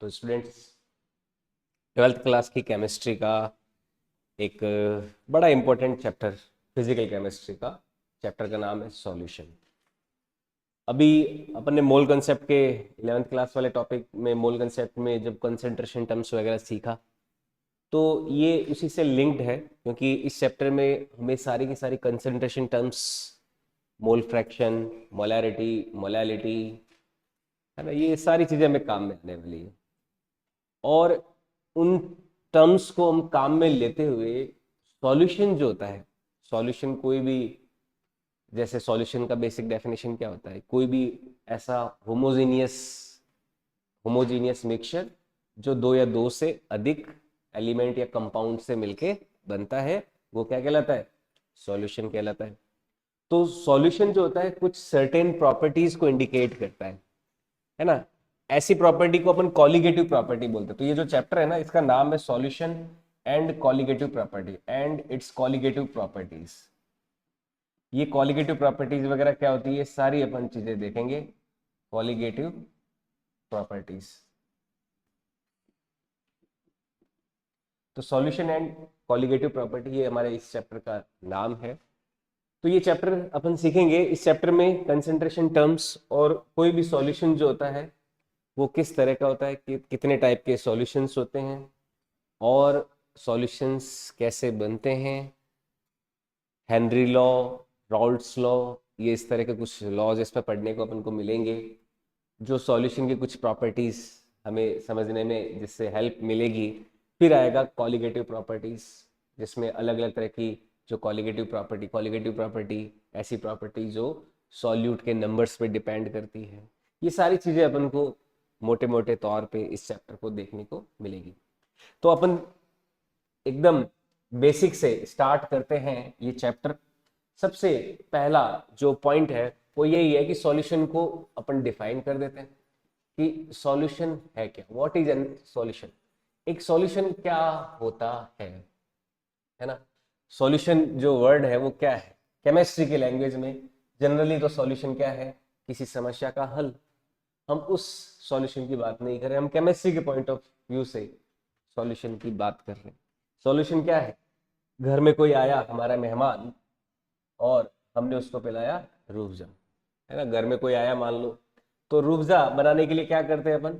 तो students, twelfth class की chemistry का एक बड़ा इंपॉर्टेंट चैप्टर, फिजिकल केमिस्ट्री का चैप्टर का नाम है सॉल्यूशन। अभी अपन ने मोल कंसेप्ट के 11th क्लास वाले टॉपिक में मोल कंसेप्ट में जब कंसेंट्रेशन टर्म्स वगैरह सीखा, तो ये उसी से लिंक्ड है, क्योंकि इस चैप्टर में हमें सारी की सारी concentration terms, mole fraction, molarity, molality, है ना, ये सारी चीज़ें हमें काम में आने वाली है। और उन टर्म्स को हम काम में लेते हुए सॉल्यूशन जो होता है, सॉल्यूशन कोई भी, जैसे सॉल्यूशन का बेसिक डेफिनेशन क्या होता है, कोई भी ऐसा होमोजीनियस होमोजीनियस मिक्सचर जो दो या दो से अधिक एलिमेंट या कंपाउंड से मिलके बनता है, वो क्या कहलाता है? सॉल्यूशन कहलाता है। तो सॉल्यूशन जो होता है कुछ सर्टेन प्रॉपर्टीज को इंडिकेट करता है ना। ऐसी प्रॉपर्टी को अपन कॉलिगेटिव प्रॉपर्टी बोलते हैं। तो ये जो चैप्टर है ना, इसका नाम है solution and colligative property and it's colligative properties. ये कॉलिगेटिव प्रॉपर्टीज वगैरह क्या होती है, ये सारी अपन चीजें देखेंगे। कॉलिगेटिव प्रॉपर्टीज, तो सॉल्यूशन एंड कॉलिगेटिव प्रॉपर्टी, ये हमारे इस चैप्टर का नाम है। तो ये चैप्टर अपन सीखेंगे। इस चैप्टर में कंसेंट्रेशन टर्म्स और कोई भी सॉल्यूशन जो होता है वो किस तरह का होता है, कि कितने टाइप के सॉल्यूशंस होते हैं और सॉल्यूशंस कैसे बनते हैं, हेनरी लॉ, राउल्ट्स लॉ, ये इस तरह के कुछ लॉज इस पर पढ़ने को अपन को मिलेंगे, जो सॉल्यूशन की कुछ प्रॉपर्टीज हमें समझने में जिससे हेल्प मिलेगी। फिर आएगा कॉलिगेटिव प्रॉपर्टीज, जिसमें अलग अलग तरह की जो कॉलिगेटिव प्रॉपर्टी ऐसी प्रॉपर्टी जो सॉल्यूट के नंबर्स पे डिपेंड करती है। ये सारी चीज़ें अपन को मोटे मोटे तौर पे इस चैप्टर को देखने को मिलेगी। तो अपन एकदम बेसिक से स्टार्ट करते हैं ये चैप्टर। सबसे पहला जो पॉइंट है वो यही है कि सॉल्यूशन को अपन डिफाइन कर देते हैं कि सॉल्यूशन है क्या, व्हाट इज एन सॉल्यूशन। एक सॉल्यूशन क्या होता है ना। सॉल्यूशन जो वर्ड है वो क्या है केमिस्ट्री की लैंग्वेज में? जनरली तो सॉल्यूशन क्या है, किसी समस्या का हल। हम उस सॉल्यूशन की बात नहीं कर रहे, हम केमिस्ट्री के पॉइंट ऑफ व्यू से सॉल्यूशन की बात कर रहे हैं। सॉल्यूशन क्या है? घर में कोई आया हमारा मेहमान और हमने उसको पिलाया रूहजा, है ना। घर में कोई आया मान लो, तो रूहजा बनाने के लिए क्या करते हैं अपन?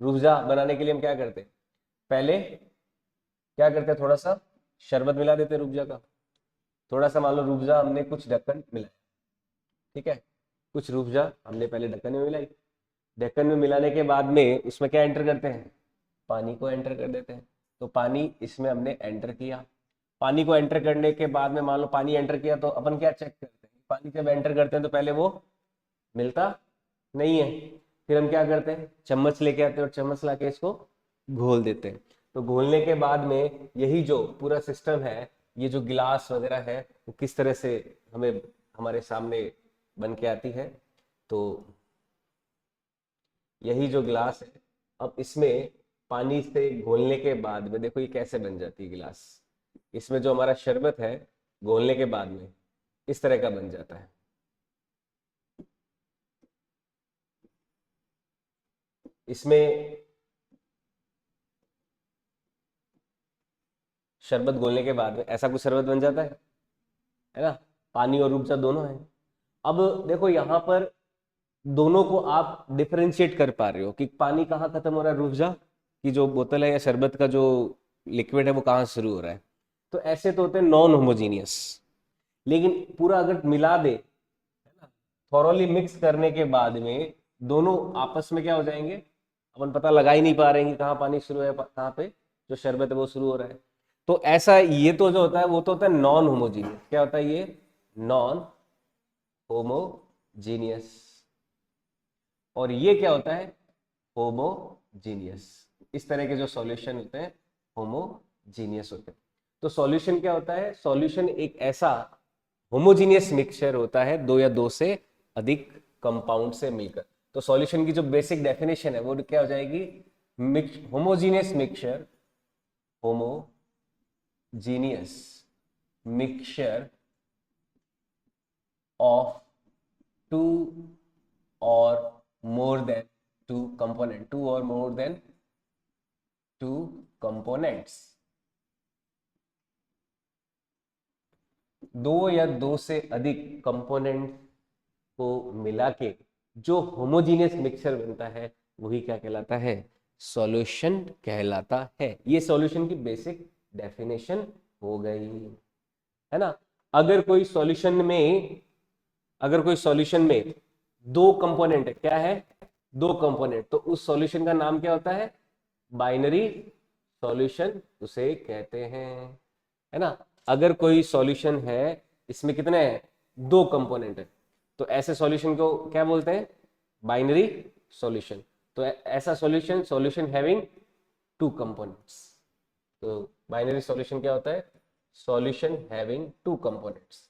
रूहजा बनाने के लिए हम क्या करते हैं? पहले क्या करते हैं, थोड़ा सा शरबत मिला देते हैं रूहजा का। थोड़ा सा मान लो रूहजा हमने कुछ ढक्कन मिलाया, ठीक है, कुछ रूहजा हमने पहले ढक्कन में मिलाई। ढक्कन में मिलाने के बाद में उसमें क्या एंटर करते हैं? पानी को एंटर कर देते हैं। तो पानी इसमें हमने एंटर किया। पानी को एंटर करने के बाद में मान लो पानी एंटर किया, तो अपन क्या चेक करते हैं? पानी जब एंटर करते हैं तो पहले वो मिलता नहीं है। फिर हम क्या करते हैं? चम्मच लेके आते हैं और चम्मच ला के इसको घोल देते हैं। तो घोलने के बाद में यही जो पूरा सिस्टम है, ये जो गिलास वगैरह है, वो किस तरह से हमें हमारे सामने बन के आती है। तो यही जो गिलास है, अब इसमें पानी से घोलने के बाद में देखो ये कैसे बन जाती है गिलास। इसमें जो हमारा शरबत है घोलने के बाद में इस तरह का बन जाता है। इसमें शरबत घोलने के बाद में ऐसा कुछ शरबत बन जाता है ना। पानी और रूह अफ़ज़ा दोनों है। अब देखो यहाँ पर दोनों को आप डिफरेंशिएट कर पा रहे हो कि पानी कहाँ खत्म हो रहा है, रूह अफ़ज़ा की जो बोतल है या शरबत का जो लिक्विड है वो कहाँ शुरू हो रहा है। तो ऐसे तो होते हैं नॉन होमोजीनियस। लेकिन पूरा अगर मिला दे, थॉरोली मिक्स करने के बाद में दोनों आपस में क्या हो जाएंगे, अपन पता लगा ही नहीं पा रहे हैं कि कहाँ पानी शुरू है कहाँ पे जो शरबत है वो शुरू हो रहा है। तो ऐसा ये तो जो होता है वो तो होता है नॉन होमोजीनियस। क्या होता है ये? Non homogeneous. और ये क्या होता है? होमोजीनियस। इस तरह के जो सॉल्यूशन होते हैं होमोजीनियस होते हैं। तो सॉल्यूशन क्या होता है? सॉल्यूशन एक ऐसा होमोजीनियस मिक्सचर होता है दो या दो से अधिक कंपाउंड से मिलकर। तो सॉल्यूशन की जो बेसिक डेफिनेशन है वो क्या हो जाएगी? Homogeneous mixture, homogeneous mixture of two और more than two component, two और मोर देन टू कंपोनेंट्स, दो या दो से अधिक कंपोनेंट को मिला के जो होमोजीनियस मिक्सचर बनता है वही क्या कहलाता है, सॉल्यूशन कहलाता है। ये सॉल्यूशन की बेसिक डेफिनेशन हो गई, है ना। अगर कोई सॉल्यूशन में, अगर कोई सॉल्यूशन में दो कंपोनेंट है, क्या है, दो कंपोनेंट, तो उस सॉल्यूशन का नाम क्या होता है, बाइनरी सॉल्यूशन उसे कहते हैं, है ना। अगर कोई सॉल्यूशन है इसमें कितने हैं, दो कंपोनेंट है, तो ऐसे सॉल्यूशन को क्या बोलते हैं, बाइनरी सॉल्यूशन। तो ऐसा solution, solution having two components, तो बाइनरी सॉल्यूशन क्या होता है, solution having two components,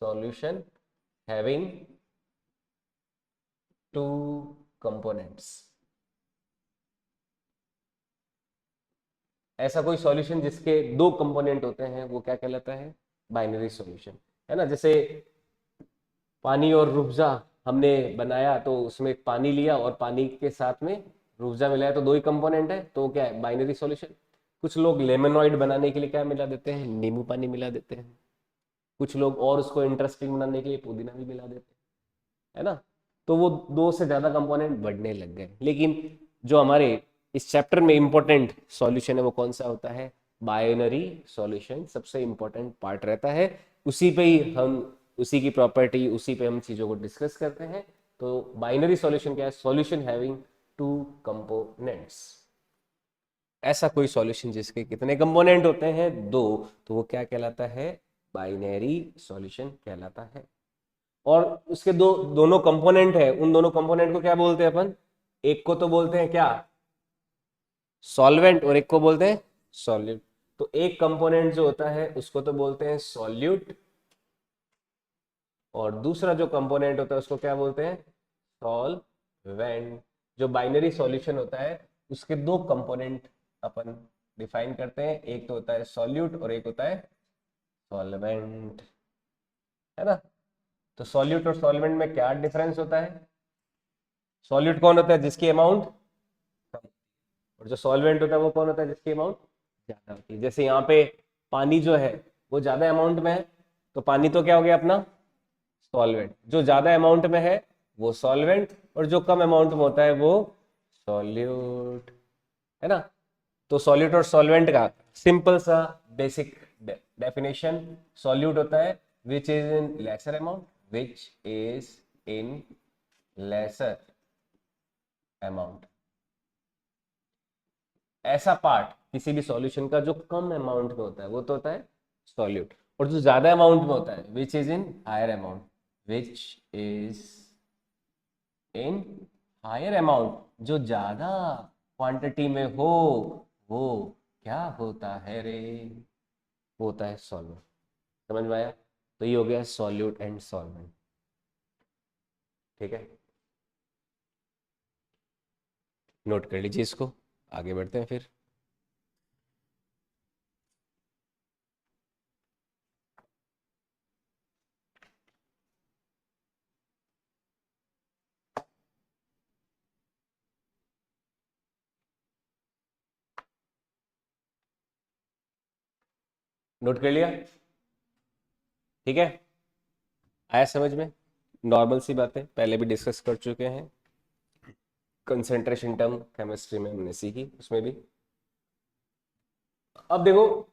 solution having two components. ऐसा कोई सॉल्यूशन जिसके दो कंपोनेंट होते हैं वो क्या कहलाता है, बाइनरी सॉल्यूशन, है ना। जैसे पानी और रूअफ़ज़ा हमने बनाया, तो उसमें पानी लिया और पानी के साथ में रूअफ़ज़ा मिलाया, तो दो ही कंपोनेंट है, तो क्या है, बाइनरी सॉल्यूशन। कुछ लोग लेमनॉइड बनाने के लिए क्या मिला देते हैं, नींबू पानी मिला देते हैं। कुछ लोग और उसको इंटरेस्टिंग बनाने के लिए पुदीना भी मिला देते हैं, है ना। तो वो दो से ज्यादा कंपोनेंट बढ़ने लग गए। लेकिन जो हमारे इस चैप्टर में इंपॉर्टेंट सॉल्यूशन है वो कौन सा होता है, बाइनरी सॉल्यूशन सबसे इंपॉर्टेंट पार्ट रहता है। उसी पे ही हम, उसी की प्रॉपर्टी, उसी पे हम चीजों को डिस्कस करते हैं। तो बाइनरी सॉल्यूशन क्या है, सॉल्यूशन हैविंग टू कंपोनेंट्स। ऐसा कोई सॉल्यूशन जिसके कितने कंपोनेंट होते हैं, दो, तो वो क्या कहलाता है, बाइनरी सॉल्यूशन कहलाता है। और उसके दो, दोनों कंपोनेंट है, उन दोनों कंपोनेंट को क्या बोलते हैं अपन, एक को तो बोलते हैं क्या, सॉल्वेंट, और एक को बोलते हैं सॉल्यूट। तो एक कंपोनेंट जो होता है उसको तो बोलते हैं सॉल्यूट, और दूसरा जो कंपोनेंट होता है उसको क्या बोलते हैं, सॉल्वेंट। जो बाइनरी सॉल्यूशन होता है उसके दो कंपोनेंट अपन डिफाइन करते हैं, एक तो होता है सॉल्यूट और एक होता है सॉल्वेंट, है ना। तो सॉल्यूट और सॉल्वेंट में क्या डिफरेंस होता है, सॉल्यूट कौन होता है जिसकी अमाउंट कम, और जो सॉल्वेंट होता है वो कौन होता है जिसकी अमाउंट ज्यादा होती है। जैसे यहाँ पे पानी जो है वो ज्यादा अमाउंट में है, तो पानी तो क्या हो गया अपना सॉल्वेंट। जो ज्यादा अमाउंट में है वो सॉल्वेंट, और जो कम अमाउंट में होता है वो सॉल्यूट, है ना। तो सॉल्यूट और सॉल्वेंट का सिंपल सा बेसिक डेफिनेशन, सॉल्यूट होता है which is in lesser amount, which is in lesser amount. ऐसा पार्ट किसी भी सॉल्यूशन का जो कम अमाउंट में होता है वो तो होता है सॉल्यूट, और जो ज्यादा अमाउंट में होता है which is in higher amount, which is in higher amount, जो ज्यादा क्वांटिटी में हो वो क्या होता है रे, वो होता है सॉल्वेंट। समझ में आया, तो ये हो गया सॉल्यूट एंड सॉल्वेंट, ठीक है। नोट कर लीजिए इसको, आगे बढ़ते हैं फिर। नोट कर लिया, ठीक है, आया समझ में। नॉर्मल सी बातें पहले भी डिस्कस कर चुके हैं, कंसेंट्रेशन टर्म केमिस्ट्री में हमने सीखी, उसमें भी। अब देखो,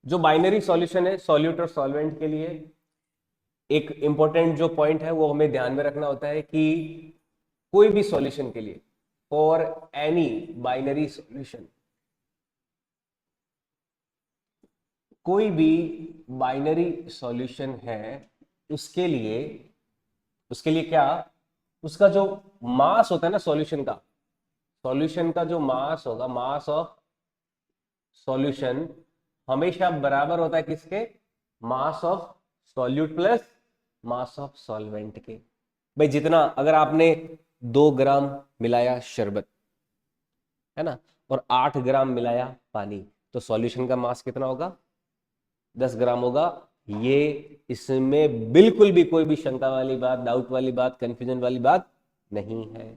जो बाइनरी सॉल्यूशन है सॉल्यूट और सॉल्वेंट के लिए एक इंपॉर्टेंट जो पॉइंट है वो हमें ध्यान में रखना होता है कि कोई भी सॉल्यूशन के लिए, फॉर एनी बाइनरी सॉल्यूशन, कोई भी बाइनरी सॉल्यूशन है उसके लिए, उसके लिए क्या, उसका जो मास होता है ना सॉल्यूशन का, सॉल्यूशन का जो मास होगा, मास ऑफ सॉल्यूशन हमेशा बराबर होता है किसके, mass of solute plus mass of solvent के। भाई जितना, अगर आपने 2 ग्राम मिलाया शरबत, है ना, और 8 ग्राम मिलाया पानी, तो सॉल्यूशन का मास कितना होगा, 10 ग्राम होगा, ये इसमें बिल्कुल भी कोई भी शंका वाली बात, डाउट वाली बात, कंफ्यूजन वाली बात नहीं है।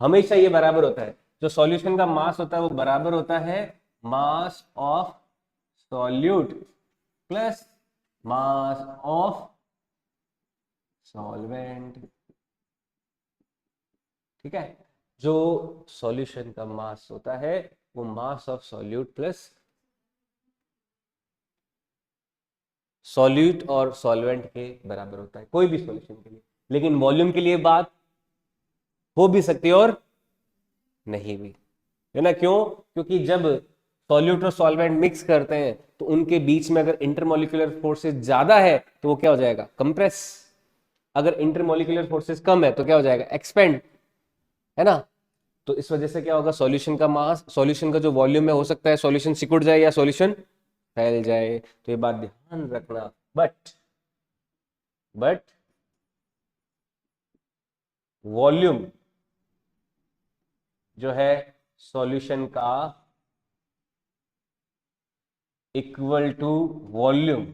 हमेशा ये बराबर होता है, जो सॉल्यूशन का मास होता है वो बराबर होता है mass of solute plus mass of solvent. ठीक है, जो सॉल्यूशन का मास होता है वो mass of solute plus solute और सॉल्वेंट के बराबर होता है कोई भी सॉल्यूशन के लिए। लेकिन वॉल्यूम के लिए बात हो भी सकती है और नहीं भी, है ना। क्यों? क्योंकि जब सॉल्यूट और सॉल्वेंट मिक्स करते हैं तो उनके बीच में अगर इंटरमोलिकुलर फोर्सेस ज्यादा है तो वो क्या हो जाएगा? कंप्रेस। अगर इंटरमोलिकुलर फोर्सेस कम है तो क्या हो जाएगा? एक्सपेंड, है ना। तो इस वजह से क्या होगा? सॉल्यूशन का मास, सॉल्यूशन का जो वॉल्यूम है, हो सकता है सॉल्यूशन सिकुड़ जाए या सॉल्यूशन फैल जाए, तो ये बात ध्यान रखना। बट वॉल्यूम जो है सॉल्यूशन का इक्वल टू वॉल्यूम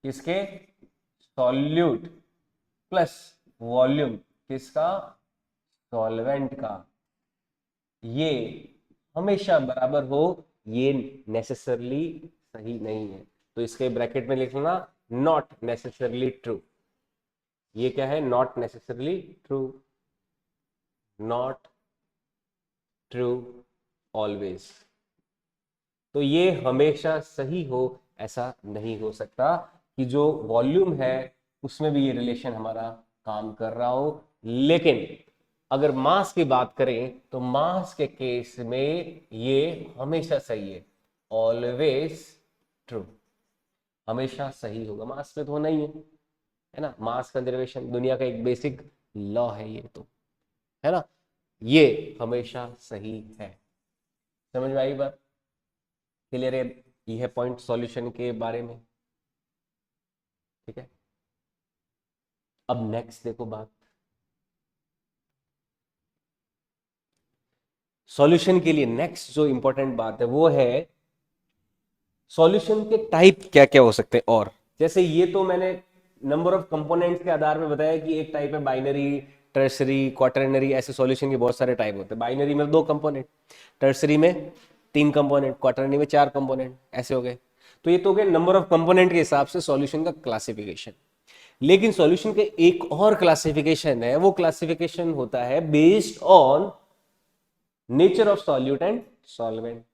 किसके? सॉल्यूट प्लस वॉल्यूम किसका? सॉल्वेंट का। ये हमेशा बराबर हो, ये नेसेसरली सही नहीं है। तो इसके ब्रैकेट में लिख लेना नॉट नेसेसरली ट्रू। ये क्या है? Not necessarily true, not true always. तो ये हमेशा सही हो ऐसा नहीं हो सकता कि जो वॉल्यूम है उसमें भी ये रिलेशन हमारा काम कर रहा हो। लेकिन अगर मास की बात करें तो मास के केस में ये हमेशा सही है, ऑलवेज ट्रू। हमेशा सही होगा, मास में तो होना ही है ना। मास कंजर्वेशन दुनिया का एक बेसिक लॉ है ये तो, है ना। ये हमेशा सही है। समझ में आई बात? क्लियर है? ये है पॉइंट सॉल्यूशन के बारे में। ठीक है, अब नेक्स्ट देखो बात सॉल्यूशन के लिए। नेक्स्ट जो इंपॉर्टेंट बात है वो है सॉल्यूशन के टाइप क्या क्या हो सकते हैं। और जैसे ये तो मैंने नंबर ऑफ कंपोनेंट्स के आधार में बताया कि एक टाइप है बाइनरी, टर्सरी, क्वाटरनरी। ऐसे सॉल्यूशन के बहुत सारे टाइप होते हैं। बाइनरी में 2 कंपोनेंट, टर्सरी में 3 कंपोनेंट, क्वाटरनरी में 4 कंपोनेंट, ऐसे हो गए। तो ये तो हो गए नंबर ऑफ कंपोनेंट के हिसाब से सॉल्यूशन का क्लासिफिकेशन। लेकिन सॉल्यूशन के एक और क्लासिफिकेशन है, वो क्लासिफिकेशन होता है based on nature of solute and solvent.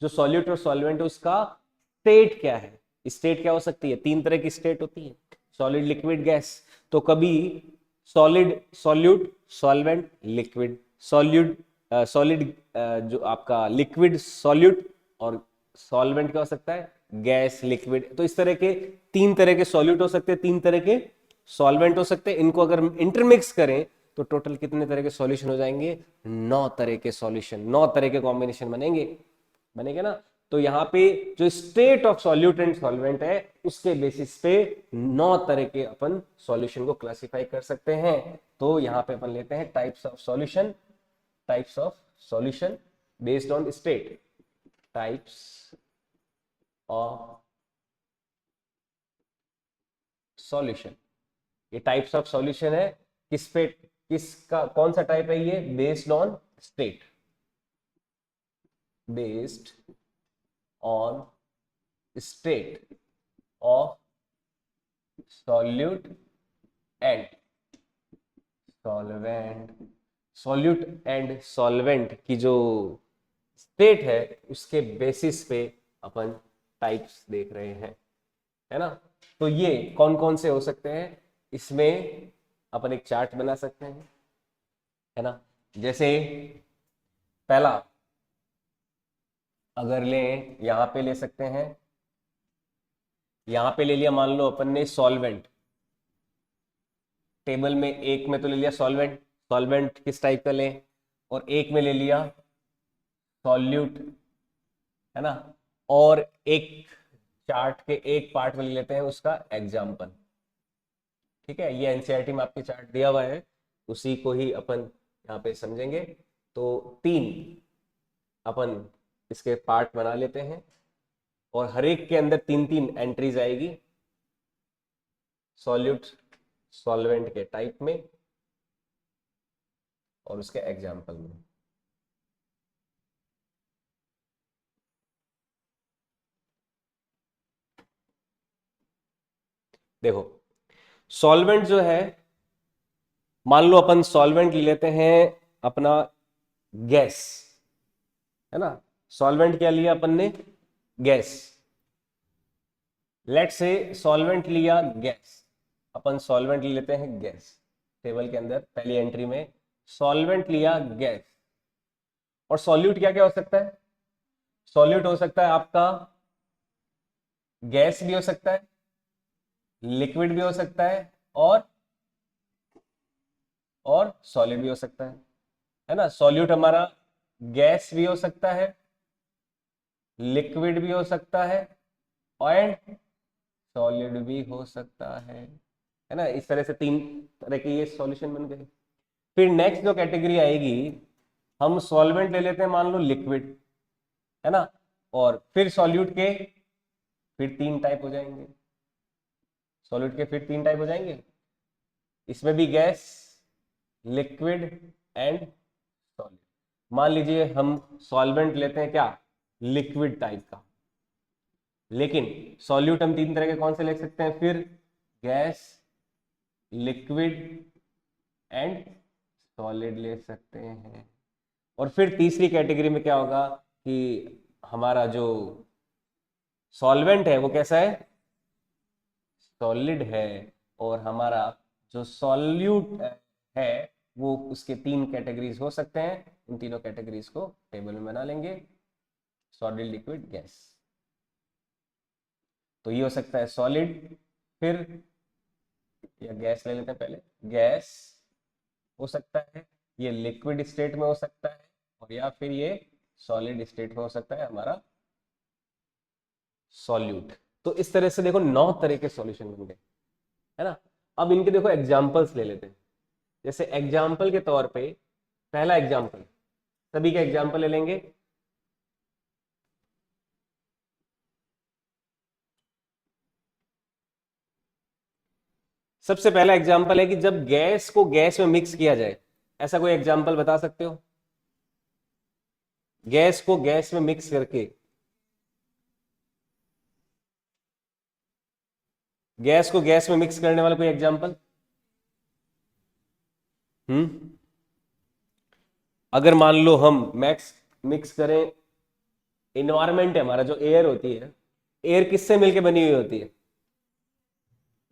जो सॉल्यूट और सॉल्वेंट है उसका स्टेट क्या है। स्टेट क्या हो सकती है? 3 तरह की स्टेट होती है, सॉलिड, लिक्विड, गैस। तो कभी solid solute, solvent liquid, solute solid जो आपका लिक्विड सॉल्यूट, और सॉल्वेंट क्या हो सकता है? Gas, liquid. तो इस तरह के 3 तरह के सॉल्यूट हो सकते हैं, 3 तरह के सॉल्वेंट हो सकते हैं। इनको अगर इंटरमिक्स करें तो टोटल कितने तरह के सॉल्यूशन हो जाएंगे? 9 तरह के सॉल्यूशन, 9 तरह के कॉम्बिनेशन बनेंगे ना। तो यहाँ पे जो state of solute and solvent है उसके बेसिस पे 9 तरह के अपन सॉल्यूशन को क्लासिफाई कर सकते हैं। तो यहाँ पे अपन लेते हैं types of solution, types of solution based on state, types of solution. ये टाइप्स ऑफ सॉल्यूशन है किस पे, किसका कौन सा टाइप है? ये based on state, based on state of solute and solvent. Solute and solvent की जो स्टेट है उसके बेसिस पे अपन टाइप्स देख रहे हैं, है ना। तो ये कौन कौन से हो सकते हैं, इसमें अपन एक चार्ट बना सकते हैं, है ना। जैसे पहला अगर लें, यहां पे ले सकते हैं, यहां पे ले लिया मान लो अपन ने सॉल्वेंट। टेबल में एक में तो ले लिया सॉल्वेंट, सॉल्वेंट किस टाइप का लें, और एक में ले लिया सॉल्यूट, है ना। और एक चार्ट के एक पार्ट में ले लेते हैं उसका एग्जाम्पल। ठीक है, ये एनसीईआरटी में आपके चार्ट दिया हुआ है, उसी को ही अपन यहाँ पे समझेंगे। तो 3 अपन इसके पार्ट बना लेते हैं। और हर एक के अंदर 3-3 एंट्रीज आएगी, सॉल्यूट, सॉल्वेंट के टाइप में और उसके एग्जाम्पल में। देखो सॉल्वेंट जो है, मान लो अपन सॉल्वेंट ले लेते हैं अपना गैस, है ना। सॉल्वेंट क्या लिया अपन ने, गैस। लेट से सॉल्वेंट लिया गैस, अपन सॉल्वेंट ले लेते हैं गैस, टेबल के अंदर पहली एंट्री में सॉल्वेंट लिया गैस। और सॉल्यूट क्या क्या हो सकता है, सॉल्यूट हो सकता है आपका गैस भी हो सकता है, लिक्विड भी हो सकता है, और सॉलिड भी हो सकता है ना। सॉल्यूट हमारा गैस भी हो सकता है, लिक्विड भी हो सकता है, एंड सॉलिड भी हो सकता है ना। इस तरह से 3 तरह के ये सॉल्यूशन बन गए। फिर नेक्स्ट जो कैटेगरी आएगी, हम सॉल्वेंट ले लेते हैं मान लो लिक्विड, है ना, और फिर सॉल्यूट के फिर 3 टाइप हो जाएंगे, सॉल्यूट के फिर 3 टाइप हो जाएंगे, इसमें भी गैस, लिक्विड एंड सॉलिड। मान लीजिए हम सॉल्वेंट लेते हैं क्या, लिक्विड टाइप का, लेकिन सॉल्यूट हम 3 तरह के कौन से ले सकते हैं फिर, गैस, लिक्विड एंड सॉलिड ले सकते हैं। और फिर तीसरी कैटेगरी में क्या होगा कि हमारा जो सॉल्वेंट है वो कैसा है, सॉलिड है, और हमारा जो सॉल्यूट है वो उसके 3 कैटेगरीज हो सकते हैं। उन तीनों कैटेगरीज को टेबल में बना लेंगे, सॉलिड, लिक्विड, गैस। तो ये हो सकता है सॉलिड, फिर या गैस ले लेते हैं पहले, गैस हो सकता है, ये लिक्विड स्टेट में हो सकता है, और या फिर ये सॉलिड स्टेट में हो सकता है हमारा सॉल्यूट। तो इस तरह से देखो 9 तरह के सॉल्यूशन बन गए, है ना। अब इनके देखो एग्जांपल्स ले लेते हैं। जैसे एग्जाम्पल के तौर पे पहला एग्जाम्पल, सभी का एग्जाम्पल ले लेंगे। सबसे पहला एग्जाम्पल है कि जब गैस को गैस में मिक्स किया जाए, ऐसा कोई एग्जाम्पल बता सकते हो, गैस को गैस में मिक्स करके, गैस को गैस में मिक्स करने वाला कोई एग्जाम्पल। अगर मान लो हम मैक्स मिक्स करें, इन्वायरमेंट है हमारा जो एयर होती है, एयर किससे मिलके बनी हुई होती है,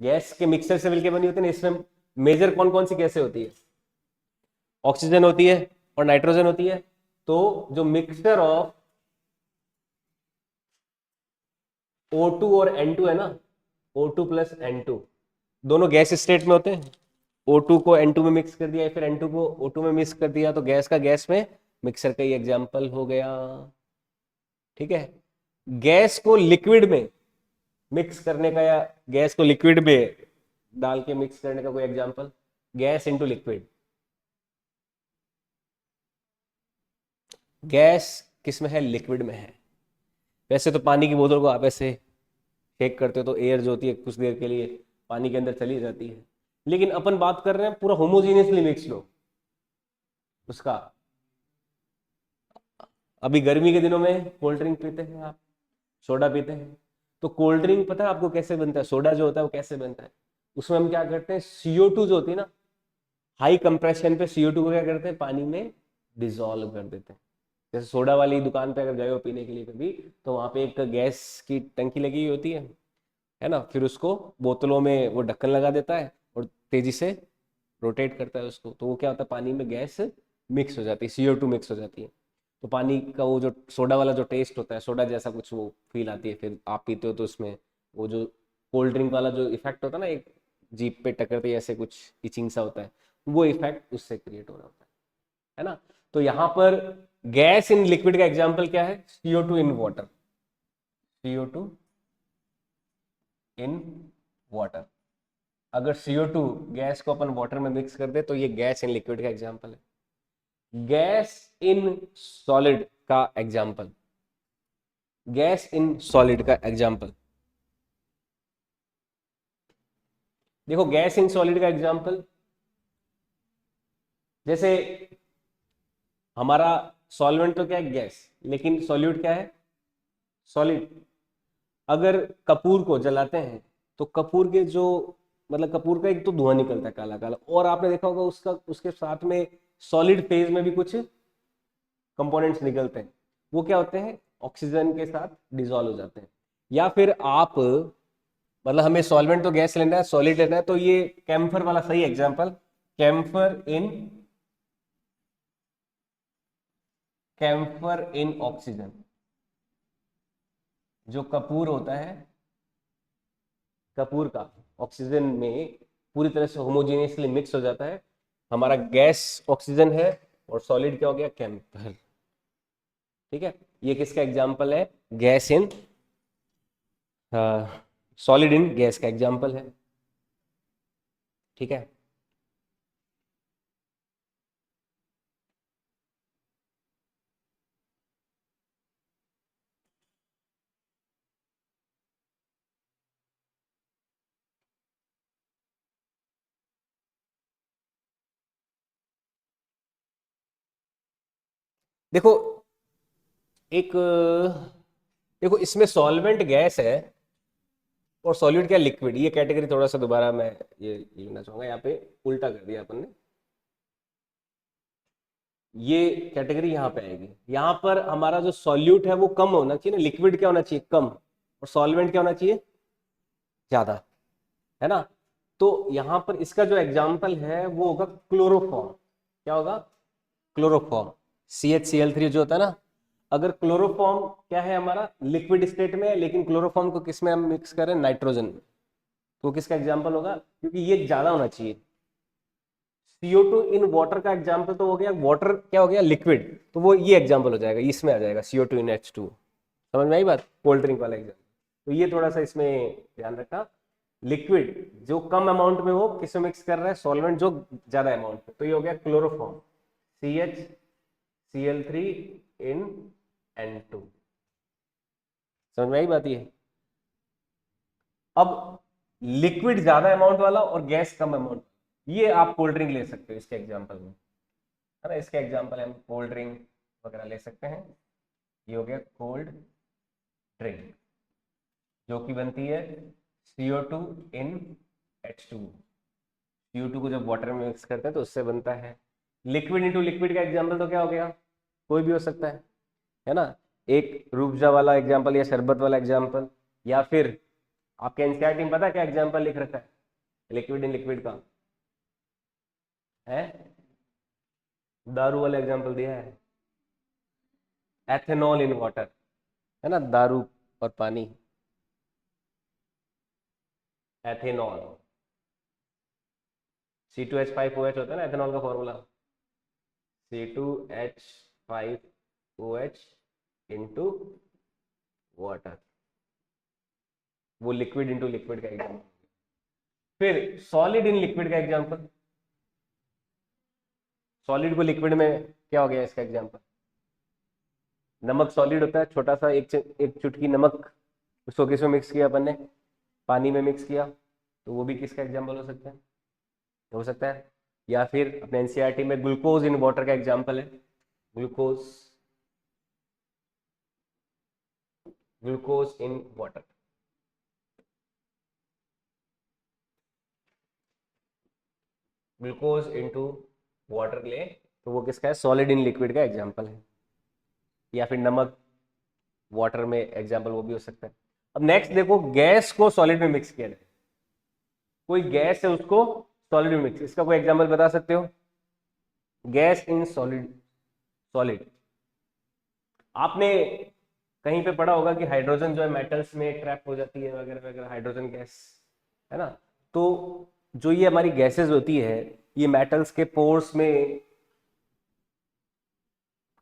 गैस के मिक्सर से मिलके बनी होती है ना। इसमें मेजर कौन कौन सी गैसें होती है, ऑक्सीजन होती है और नाइट्रोजन होती है। तो जो मिक्सचर ऑफ O2 और N2 है ना, O2 प्लस N2 दोनों गैस स्टेट में होते हैं। O2 को N2 में मिक्स कर दिया, फिर N2 को O2 में मिक्स कर दिया, तो गैस का गैस में मिक्सर का ही एग्जाम्पल हो गया। ठीक है, गैस को लिक्विड में मिक्स करने का, या गैस को लिक्विड में डाल के मिक्स करने का कोई example, gas into liquid. Gas किस में है, लिक्विड में है। वैसे तो पानी की बोतल को आप ऐसे शेक करते हो तो एयर जो होती है कुछ देर के लिए पानी के अंदर चली जाती है, लेकिन अपन बात कर रहे हैं पूरा होमोजीनियसली मिक्स लो उसका। अभी गर्मी के दिनों में कोल्ड ड्रिंक पीते हैं आप, सोडा पीते हैं, तो कोल्ड ड्रिंक पता है आपको कैसे बनता है, सोडा जो होता है वो कैसे बनता है, उसमें हम क्या करते हैं, CO2 जो होती है ना, हाई कंप्रेशन पे CO2 को क्या करते हैं, पानी में डिजोल्व कर देते हैं। जैसे सोडा वाली दुकान पे अगर गए हो पीने के लिए कभी, तो वहां पे एक गैस की टंकी लगी हुई होती है ना, फिर उसको बोतलों में वो ढक्कन लगा देता है और तेजी से रोटेट करता है उसको, तो वो क्या होता है, पानी में गैस मिक्स हो जाती है, CO2 मिक्स हो जाती है। तो पानी का वो जो सोडा वाला जो टेस्ट होता है, सोडा जैसा कुछ वो फील आती है, फिर आप पीते हो तो उसमें वो जो कोल्ड ड्रिंक वाला जो इफेक्ट होता है ना, एक जीप पे टकरते ही ऐसे कुछ इचिंग सा होता है, वो इफेक्ट उससे क्रिएट हो रहा होता है ना। तो यहाँ पर गैस इन लिक्विड का एग्जाम्पल क्या है, CO2 in water, CO2 in water. अगर CO2 गैस को अपन वाटर में मिक्स कर दे तो ये गैस इन लिक्विड का एग्जाम्पल है। गैस इन सॉलिड का एग्जाम्पल, गैस इन सॉलिड का एग्जाम्पल। देखो गैस इन सॉलिड का एग्जाम्पल, जैसे हमारा सॉल्वेंट तो क्या है, गैस, लेकिन सॉल्यूट क्या है, सॉलिड। अगर कपूर को जलाते हैं तो कपूर के जो, मतलब कपूर का एक तो धुआं निकलता है काला काला, और आपने देखा होगा उसका उसके साथ में सॉलिड फेज में भी कुछ कंपोनेंट्स निकलते हैं, वो क्या होते हैं, ऑक्सीजन के साथ डिजोल्व हो जाते हैं। या फिर आप, मतलब हमें सॉल्वेंट तो गैस लेना है, सॉलिड लेना है, तो ये कैम्फर वाला सही एग्जांपल, कैम्फर इन, कैम्फर इन ऑक्सीजन। जो कपूर होता है, कपूर का ऑक्सीजन में पूरी तरह से होमोजेनियसली मिक्स हो जाता है, हमारा गैस ऑक्सीजन है और सॉलिड क्या हो गया, कैम्फर। ठीक है, ये किसका एग्जांपल है, gas in, solid in gas का एग्जांपल है। ठीक है, देखो एक, देखो इसमें सॉल्वेंट गैस है और सॉल्यूट क्या, लिक्विड। ये कैटेगरी थोड़ा सा दोबारा मैं ये लिखना चाहूंगा, यहाँ पे उल्टा कर दिया अपन ने, ये कैटेगरी यहाँ पे आएगी। यहाँ पर हमारा जो सॉल्यूट है वो कम होना चाहिए ना, लिक्विड क्या होना चाहिए, कम, और सॉल्वेंट क्या होना चाहिए, ज्यादा, है ना। तो यहाँ पर इसका जो एग्जाम्पल है वो होगा क्लोरोफॉर्म। क्या होगा, क्लोरोफॉर्म, CH Cl3 जो होता है ना। अगर क्लोरोफॉर्म क्या है, हमारा लिक्विड स्टेट में है, लेकिन क्लोरोफॉर्म को किस में हम मिक्स करें, नाइट्रोजन में, तो किसका एग्जाम्पल होगा, क्योंकि ये ज्यादा होना चाहिए। CO2 इन वाटर का एग्जाम्पल तो हो गया, वाटर क्या हो गया, लिक्विड, तो वो ये एग्जाम्पल हो जाएगा, इसमें आ जाएगा CO2 इन H2। समझ में आई बात, कोल्ड ड्रिंक वाला एग्जाम्पल। तो ये थोड़ा सा इसमें ध्यान रखना, लिक्विड जो कम अमाउंट में हो किस में मिक्स कर रहा है, सॉल्वेंट जो ज्यादा अमाउंट में, तो ये हो गया क्लोरोफॉर्म, CH Cl3 इन N2। समझ में आई बात ये। अब लिक्विड ज्यादा अमाउंट वाला और गैस कम अमाउंट, ये आप कोल्ड ड्रिंक ले सकते हो इसके एग्जाम्पल में, है ना। इसका एग्जाम्पल हम कोल्ड ड्रिंक वगैरह ले सकते हैं। ये हो गया कोल्ड ड्रिंक, जो कि बनती है CO2 इन H2। CO2 को जब वाटर में मिक्स करते हैं तो उससे बनता है। लिक्विड इंटू लिक्विड का एग्जाम्पल तो क्या हो गया, कोई भी हो सकता है ना। एक रूबजा वाला एग्जाम्पल या शरबत वाला एग्जाम्पल, या फिर आपके एनसीईआरटी में पता है क्या एग्जाम्पल लिख रखा है लिक्विड इन लिक्विड का, है दारू वाला एग्जाम्पल दिया है, एथेनॉल इन वाटर, है ना, दारू और पानी, एथेनॉल, C2H5OH होता है ना एथेनॉल का फॉर्मूला, C2H5OH इंटू वाटर, वो लिक्विड इंटू लिक्विड का एग्जाम्पल। फिर सॉलिड इन लिक्विड का एग्जाम्पल, सॉलिड को लिक्विड में क्या हो गया इसका एग्जाम्पल, नमक सॉलिड होता है, छोटा सा एक चुटकी नमक, उसको किस में मिक्स किया अपन ने, पानी में मिक्स किया, तो वो भी किसका एग्जाम्पल हो सकता है, हो सकता है। या फिर अपने एनसीईआरटी में ग्लूकोज इन वाटर का एग्जाम्पल है, glucose, glucose in water, glucose into water ले, तो वो किसका है, सॉलिड इन लिक्विड का एग्जाम्पल है। या फिर नमक वाटर में एग्जाम्पल, वो भी हो सकता है। अब नेक्स्ट देखो, गैस को सॉलिड में मिक्स किया जाए, कोई गैस है उसको सॉलिड में मिक्स, इसका कोई एग्जाम्पल बता सकते हो, गैस इन सॉलिड, सॉलिड। आपने कहीं पे पढ़ा होगा कि हाइड्रोजन जो है मेटल्स में ट्रैप हो जाती है वगैरह वगैरह, हाइड्रोजन गैस, है ना। तो जो ये हमारी गैसेस होती है, ये मेटल्स के पोर्स में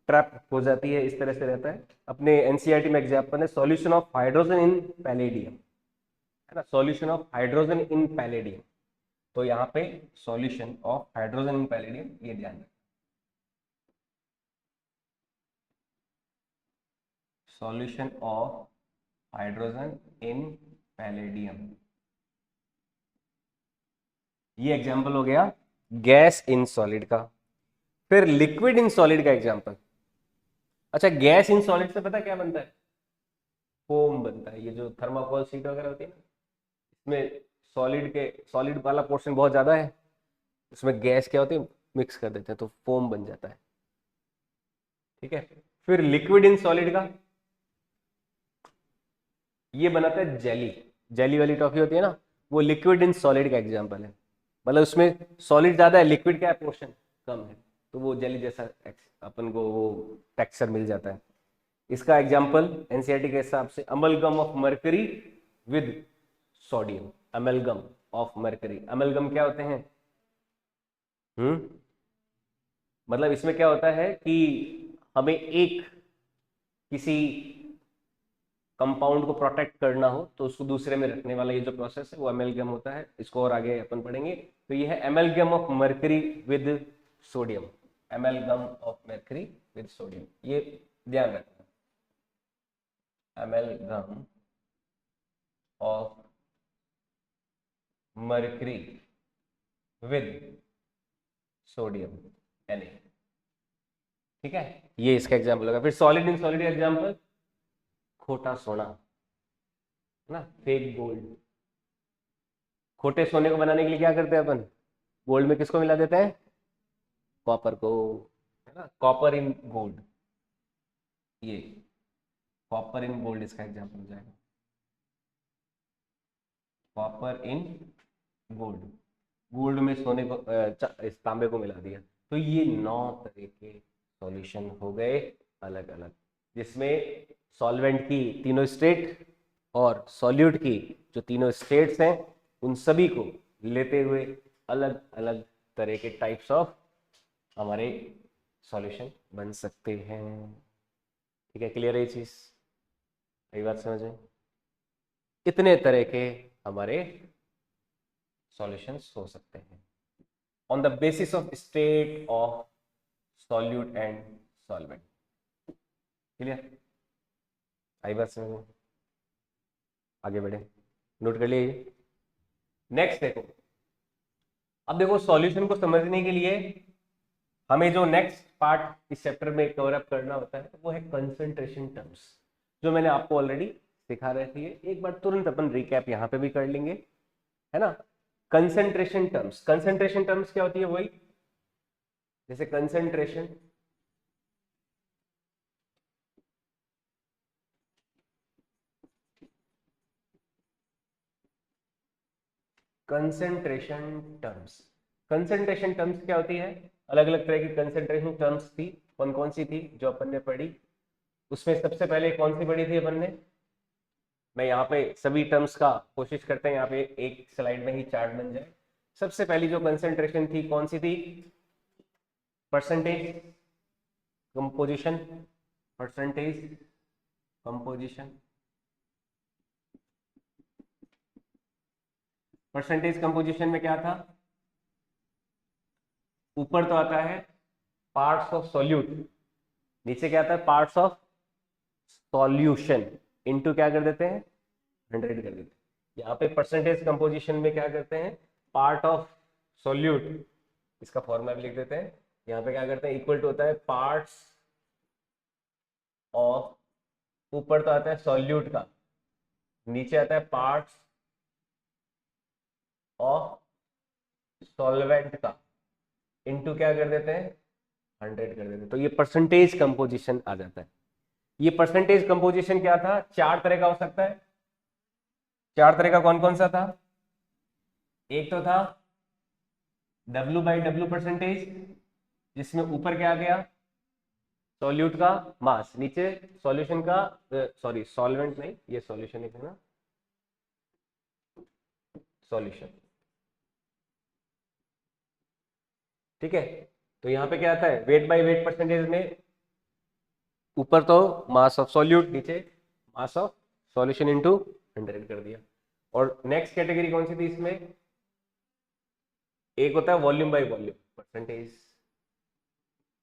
ट्रैप हो जाती है, इस तरह से रहता है। अपने एनसीईआरटी में एग्जाम्पल है solution of hydrogen in palladium, है ना, solution of hydrogen in palladium. तो यहाँ पे solution of hydrogen in palladium, ये ध्यान रखें, solution of hydrogen in palladium. ये एग्जांपल हो गया गैस इन सॉलिड का। फिर लिक्विड इन सॉलिड का एग्जांपल। अच्छा, गैस इन सॉलिड से पता क्या बनता है? फोम बनता है। ये जो थर्माकोल शीट वगैरह होती है ना, इसमें सॉलिड वाला पोर्शन बहुत ज्यादा है, उसमें गैस क्या होती है, मिक्स कर देते हैं तो फोम बन जाता है। ठीक है। फिर लिक्विड इन सॉलिड का ये बनाता है जेली। जेली वाली टॉफी होती है ना, वो लिक्विड इन सॉलिड का एग्जांपल है। मतलब उसमें सॉलिड ज्यादा है, लिक्विड क्या है, पोर्शन कम है, तो वो जेली जैसा अपन को वो टेक्सचर मिल जाता है। इसका एग्जांपल एनसीईआरटी के हिसाब से amalgam of mercury with sodium. Amalgam of mercury, amalgam क्या होते हैं? मतलब इसमें क्या होता है कि हमें एक किसी कंपाउंड को प्रोटेक्ट करना हो तो उसको दूसरे में रखने वाला ये जो प्रोसेस है वो एमएलगम होता है। इसको और आगे अपन पढ़ेंगे। तो ये है amalgam of mercury with sodium. Amalgam of mercury with sodium, ये ध्यान रखना। Amalgam of mercury with sodium Na। ठीक है, ये इसका एग्जाम्पल होगा। फिर सॉलिड इन सॉलिड एग्जाम्पल, खोटा सोना, है ना, फेक गोल्ड। खोटे सोने को बनाने के लिए क्या करते हैं अपन? गोल्ड में किसको मिला देते हैं? कॉपर को, है ना, कॉपर इन गोल्ड। ये कॉपर इन गोल्ड इसका एग्जाम्पल हो जाएगा। कॉपर इन गोल्ड, गोल्ड में सोने को इस तांबे को मिला दिया। तो ये 9 तरह के सॉल्यूशन हो गए अलग अलग, जिसमें सॉल्वेंट की तीनों स्टेट और सॉल्यूट की जो तीनों स्टेट्स हैं उन सभी को लेते हुए अलग अलग तरह के टाइप्स ऑफ हमारे सॉल्यूशन बन सकते हैं। ठीक है, क्लियर है ये चीज? यही बात समझ में? इतने तरह के हमारे सॉल्यूशंस हो सकते हैं on the basis of state of solute and solvent. Clear? आई बात समझ में? आगे बढ़े, नोट कर लिए। नेक्स्ट देखो, अब देखो सॉल्यूशन को समझने के लिए हमें जो नेक्स्ट पार्ट इस चैप्टर में कवर अप करना होता है वो है कंसंट्रेशन टर्म्स, जो मैंने आपको ऑलरेडी सिखा रहे थे। एक बार तुरंत अपन रिकैप यहाँ पे भी कर लेंगे, है ना। कंसंट्रेशन टर्म्स, कंसंट्रेशन टर्म्स क्या होती है? वही जैसे concentration, concentration terms, concentration terms क्या होती है? अलग अलग तरह की कंसंट्रेशन टर्म्स थी। कौन कौन सी थी जो अपन ने पढ़ी? उसमें सबसे पहले कौन सी पढ़ी थी अपन ने? मैं यहाँ पे सभी टर्म्स का कोशिश करते हैं यहाँ पे एक स्लाइड में ही चार्ट बन जाए। सबसे पहली जो कंसंट्रेशन थी कौन सी थी? Percentage composition, percentage composition. Percentage composition में क्या था? ऊपर तो आता है पार्ट्स ऑफ सॉल्यूट, नीचे क्या आता है? Parts of solution. इनटू क्या कर देते हैं? 100 कर देते हैं। यहाँ पे परसेंटेज कंपोजिशन में क्या करते हैं? पार्ट ऑफ सॉल्यूट, इसका फॉर्मूला भी लिख देते हैं। यहाँ पे क्या करते हैं? इक्वल टू होता है पार्ट्स ऑफ, ऊपर तो आता है सॉल्यूट का, नीचे आता है पार्ट्स ऑफ सॉल्वेंट का, इनटू क्या कर देते हैं? 100 कर देते हैं। तो ये परसेंटेज कंपोजिशन आ जाता है। ये परसेंटेज कंपोजिशन क्या था? 4 तरह का हो सकता है। 4 तरह का कौन कौन सा था? एक तो था W/W परसेंटेज, जिसमें ऊपर क्या आ गया? सॉल्यूट का मास, नीचे सॉल्यूशन का, सॉरी सॉल्वेंट नहीं, ये सॉल्यूशन है ना, सॉल्यूशन। ठीक है, तो यहाँ पे क्या आता है? वेट बाय वेट परसेंटेज में ऊपर तो मास ऑफ सॉल्यूट, नीचे मास ऑफ सॉल्यूशन इनटू 100 कर दिया। और नेक्स्ट कैटेगरी कौन सी थी इसमें? एक होता है वॉल्यूम बाय वॉल्यूम परसेंटेज।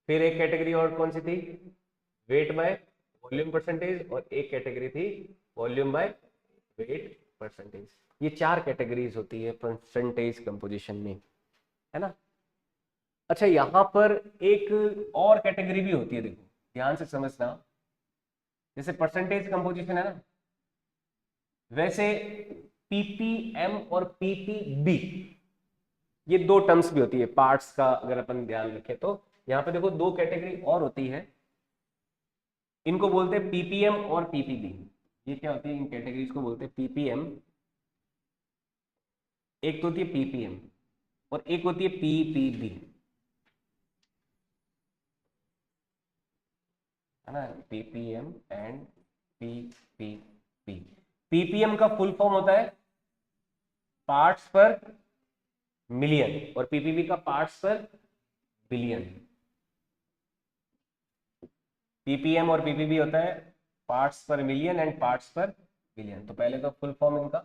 फिर एक कैटेगरी और कौन सी थी? वेट बाय वॉल्यूम परसेंटेज, और एक कैटेगरी थी वॉल्यूम बाय वेट परसेंटेज। ये 4 कैटेगरीज होती है परसेंटेज कंपोजिशन में, है ना। अच्छा, यहां पर एक और कैटेगरी भी होती है, देखो ध्यान से समझना। जैसे परसेंटेज कंपोजिशन है ना, वैसे पीपीएम और पीपीबी, ये दो टर्म्स भी होती है पार्ट्स का, अगर अपन ध्यान रखें तो। यहाँ पे देखो दो कैटेगरी और होती है, इनको बोलते हैं पीपीएम और पीपीबी। ये क्या होती है, इन कैटेगरीज को बोलते हैं पीपीएम, एक तो होती है पीपीएम और एक होती है पीपीबी, है ना, पीपीएम एंड पीपीबी। पीपीएम का फुल फॉर्म होता है पार्ट्स पर मिलियन, और पीपीबी का पार्ट्स पर बिलियन। पीपीएम और पीपीबी होता है पार्ट्स पर मिलियन एंड पार्ट्स पर बिलियन। तो पहले तो फुल फॉर्म इनका,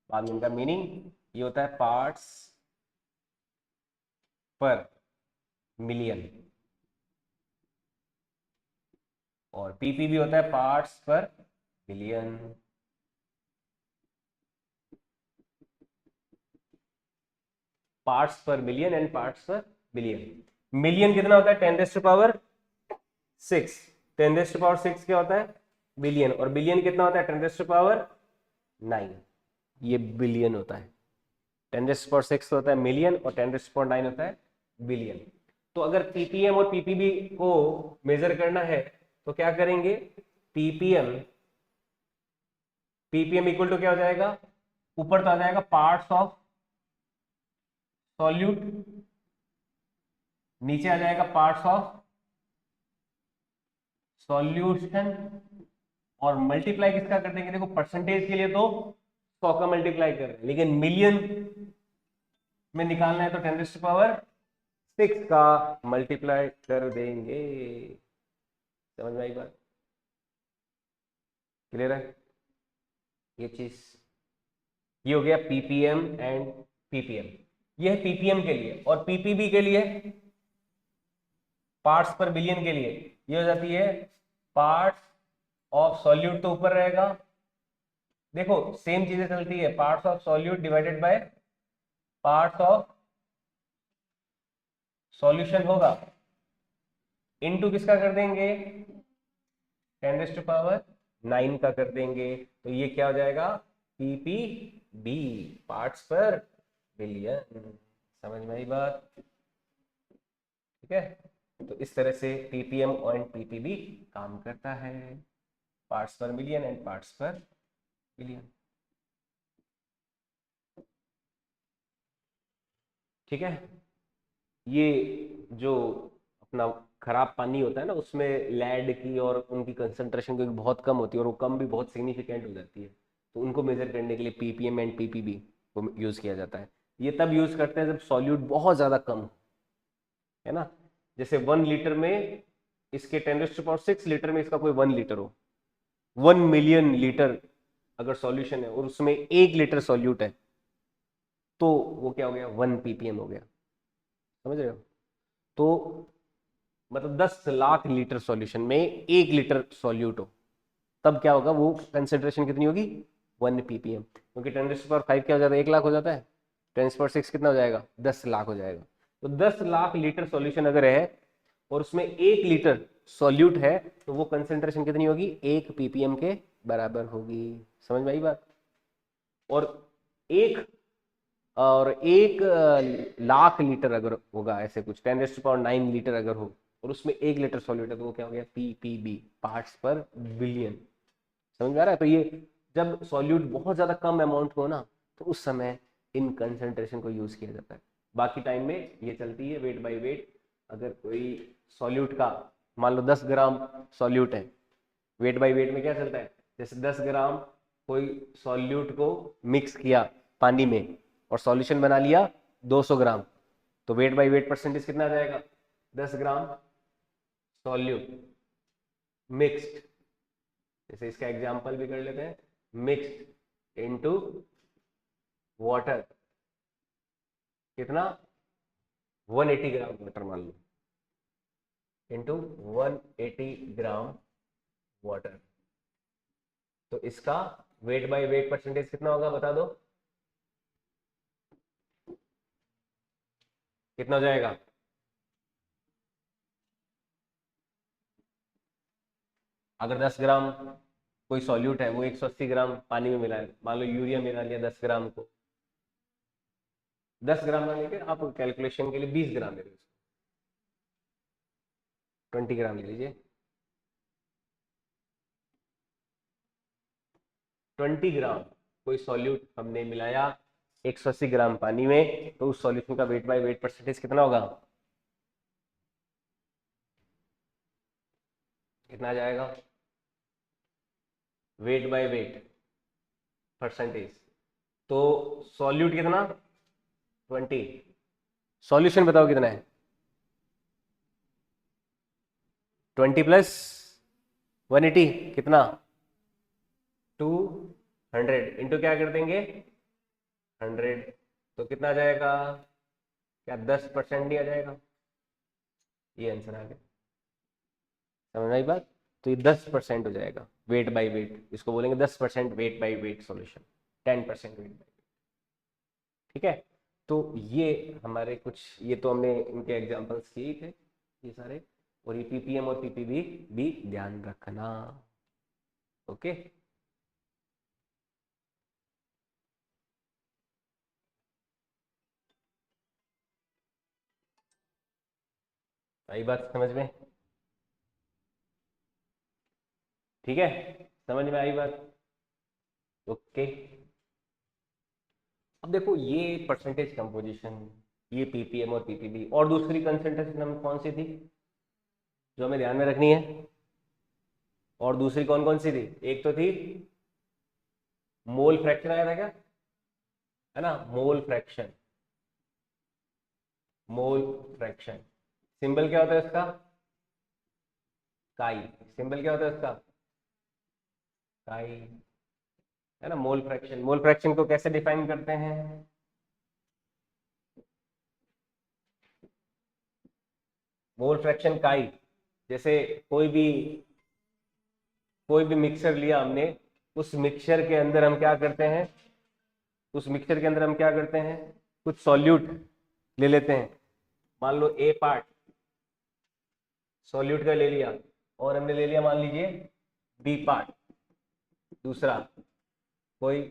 बाद में इनका मीनिंग। ये होता है पार्ट्स पर मिलियन, और पीपीबी होता है पार्ट्स पर बिलियन। पार्ट्स पर मिलियन एंड पार्ट्स पर बिलियन। मिलियन कितना होता है, 10⁶। 10⁶ क्या होता है, बिलियन। और बिलियन कितना होता है, 10⁹9। ये बिलियन होता है। 10⁶ होता है मिलियन और 10⁹9 होता है बिलियन। तो अगर पीपीएम और पीपीबी को मेजर करना है तो क्या करेंगे, पीपीएम, पीपीएम इक्वल टू क्या हो जाएगा, ऊपर तो आ जाएगा पार्ट्स ऑफ सॉल्यूट, नीचे आ जाएगा पार्ट्स ऑफ सॉल्यूशन, और मल्टीप्लाई किसका कर देंगे, देखो परसेंटेज के लिए तो 100 का मल्टीप्लाई कर रहे हैं, लेकिन मिलियन में निकालना है तो 10⁶ का मल्टीप्लाई कर देंगे। समझ में आई बात, क्लियर है ये चीज। ये हो गया पीपीएम एंड पीपीएम, ये है पीपीएम के लिए। और पीपीबी के लिए, पार्ट्स पर बिलियन के लिए, ये हो जाती है पार्ट्स ऑफ सॉल्यूट, तो ऊपर रहेगा। देखो सेम चीजें चलती है, parts of solute divided by parts of solution होगा, इनटू किसका कर देंगे, 10⁹9 का कर देंगे। तो ये क्या हो जाएगा, पीपीबी, पार्ट्स पर बिलियन। समझ में आई बात, ठीक है। तो इस तरह से पीपीएम और पीपीबी काम करता है, पार्ट्स पर मिलियन एंड पार्ट्स पर बिलियन। ठीक है। ये जो अपना खराब पानी होता है ना, उसमें लैड की और उनकी कंसंट्रेशन क्योंकि बहुत कम होती है, और वो कम भी बहुत सिग्निफिकेंट हो जाती है, तो उनको मेजर करने के लिए पीपीएम एंड पीपीबी को यूज किया जाता है। ये तब यूज करते हैं जब सॉल्यूट बहुत ज्यादा कम हो, है ना। जैसे 1 लीटर में इसके 10⁶लीटर में इसका कोई 1 लीटर हो, 1 मिलियन लीटर अगर सॉल्यूशन है और उसमें 1 लीटर सॉल्यूट है, तो वो क्या हो गया, 1 पीपीएम हो गया। समझ रहे हो। तो मतलब 10 लाख लीटर सॉल्यूशन में 1 लीटर सॉल्यूट हो, तब क्या होगा, वो कंसेंट्रेशन कितनी होगी, 1 पीपीएम। क्योंकि 10⁵ क्या हो जाता है, 1 लाख हो जाता है, 10⁶ कितना हो जाएगा, 10 लाख हो जाएगा। तो 10 लाख लीटर सॉल्यूशन अगर है और उसमें 1 लीटर सॉल्यूट है, तो वो कंसेंट्रेशन कितनी होगी, 1 पीपीएम के बराबर होगी। समझ में आई बात। और एक एक लाख लीटर अगर होगा, ऐसे कुछ 10⁹9 लीटर अगर हो, और उसमें 1 लीटर सॉल्यूट है, तो वो क्या हो गया, पीपीबी, पार्ट्स पर बिलियन। समझ में आ रहा है। तो ये जब सॉल्यूट बहुत ज्यादा कम अमाउंट हो ना, तो उस समय इन कंसेंट्रेशन को यूज किया जाता है। बाकी टाइम में ये चलती है वेट बाय वेट। अगर कोई सॉल्यूट का, मान लो 10 ग्राम सॉल्यूट है, वेट बाय वेट में क्या चलता है, जैसे 10 ग्राम कोई सॉल्यूट को मिक्स किया पानी में और सॉल्यूशन बना लिया 200 ग्राम, तो वेट बाय वेट परसेंटेज कितना आ जाएगा, 10 ग्राम सॉल्यूट मिक्स्ड। जैसे इसका एग्जांपल भी कर लेते हैं, मिक्स्ड इनटू वाटर, कितना, 180 ग्राम वाटर मान लो, इनटू 180 ग्राम वाटर। तो इसका वेट बाय वेट परसेंटेज कितना होगा बता दो, कितना हो जाएगा? अगर 10 ग्राम कोई सॉल्यूट है, वो 180 ग्राम पानी में मिला है, मान लो यूरिया मिला लिया 10 ग्राम को, 10 ग्राम में लेकर आप कैलकुलेशन के लिए 20 ग्राम ले लीजिए, 20 ग्राम ले लीजिए। 20 ग्राम कोई सॉल्यूट हमने मिलाया 180 ग्राम पानी में, तो उस सॉल्यूशन का वेट बाय वेट परसेंटेज कितना होगा? कितना आ जाएगा वेट बाय वेट परसेंटेज? तो सॉल्यूट कितना? 20। सॉल्यूशन बताओ कितना है? 20 प्लस 180 कितना? 200 इंटू क्या कर देंगे? 100। तो कितना आ जाएगा? क्या 10% नहीं आ जाएगा? ये आंसर आ गया, समझ आई बात? तो ये 10% हो जाएगा वेट बाय वेट, इसको बोलेंगे 10% weight by weight solution, 10% weight by. ठीक है, तो ये हमारे कुछ, ये तो हमने इनके एग्जांपल्स किए थे ये सारे, और ये पीपीएम और पीपीबी भी ध्यान रखना। ओके, आई बात समझ में? ठीक है, समझ में आई बात? ओके, अब देखो ये परसेंटेज कंपोजिशन, ये पीपीएम और पीपीबी, और दूसरी कंसंट्रेशन हम कौन सी थी जो हमें ध्यान में रखनी है? और दूसरी कौन कौन सी थी? एक तो थी मोल फ्रैक्शन, आया था क्या? है ना, mole fraction. Mole fraction symbol क्या होता है इसका? काई। सिंबल क्या होता है इसका? काई। है ना, मोल फ्रैक्शन। मोल फ्रैक्शन को कैसे डिफाइन करते हैं? मोल फ्रैक्शन काई, जैसे कोई भी कोई भी मिक्सर लिया हमने, उस मिक्सचर के अंदर हम क्या करते हैं? उस मिक्सचर के अंदर हम क्या करते हैं? कुछ सॉल्यूट ले लेते हैं, मान लो ए पार्ट सॉल्यूट का ले लिया, और हमने ले लिया मान लीजिए बी पार्ट, दूसरा कोई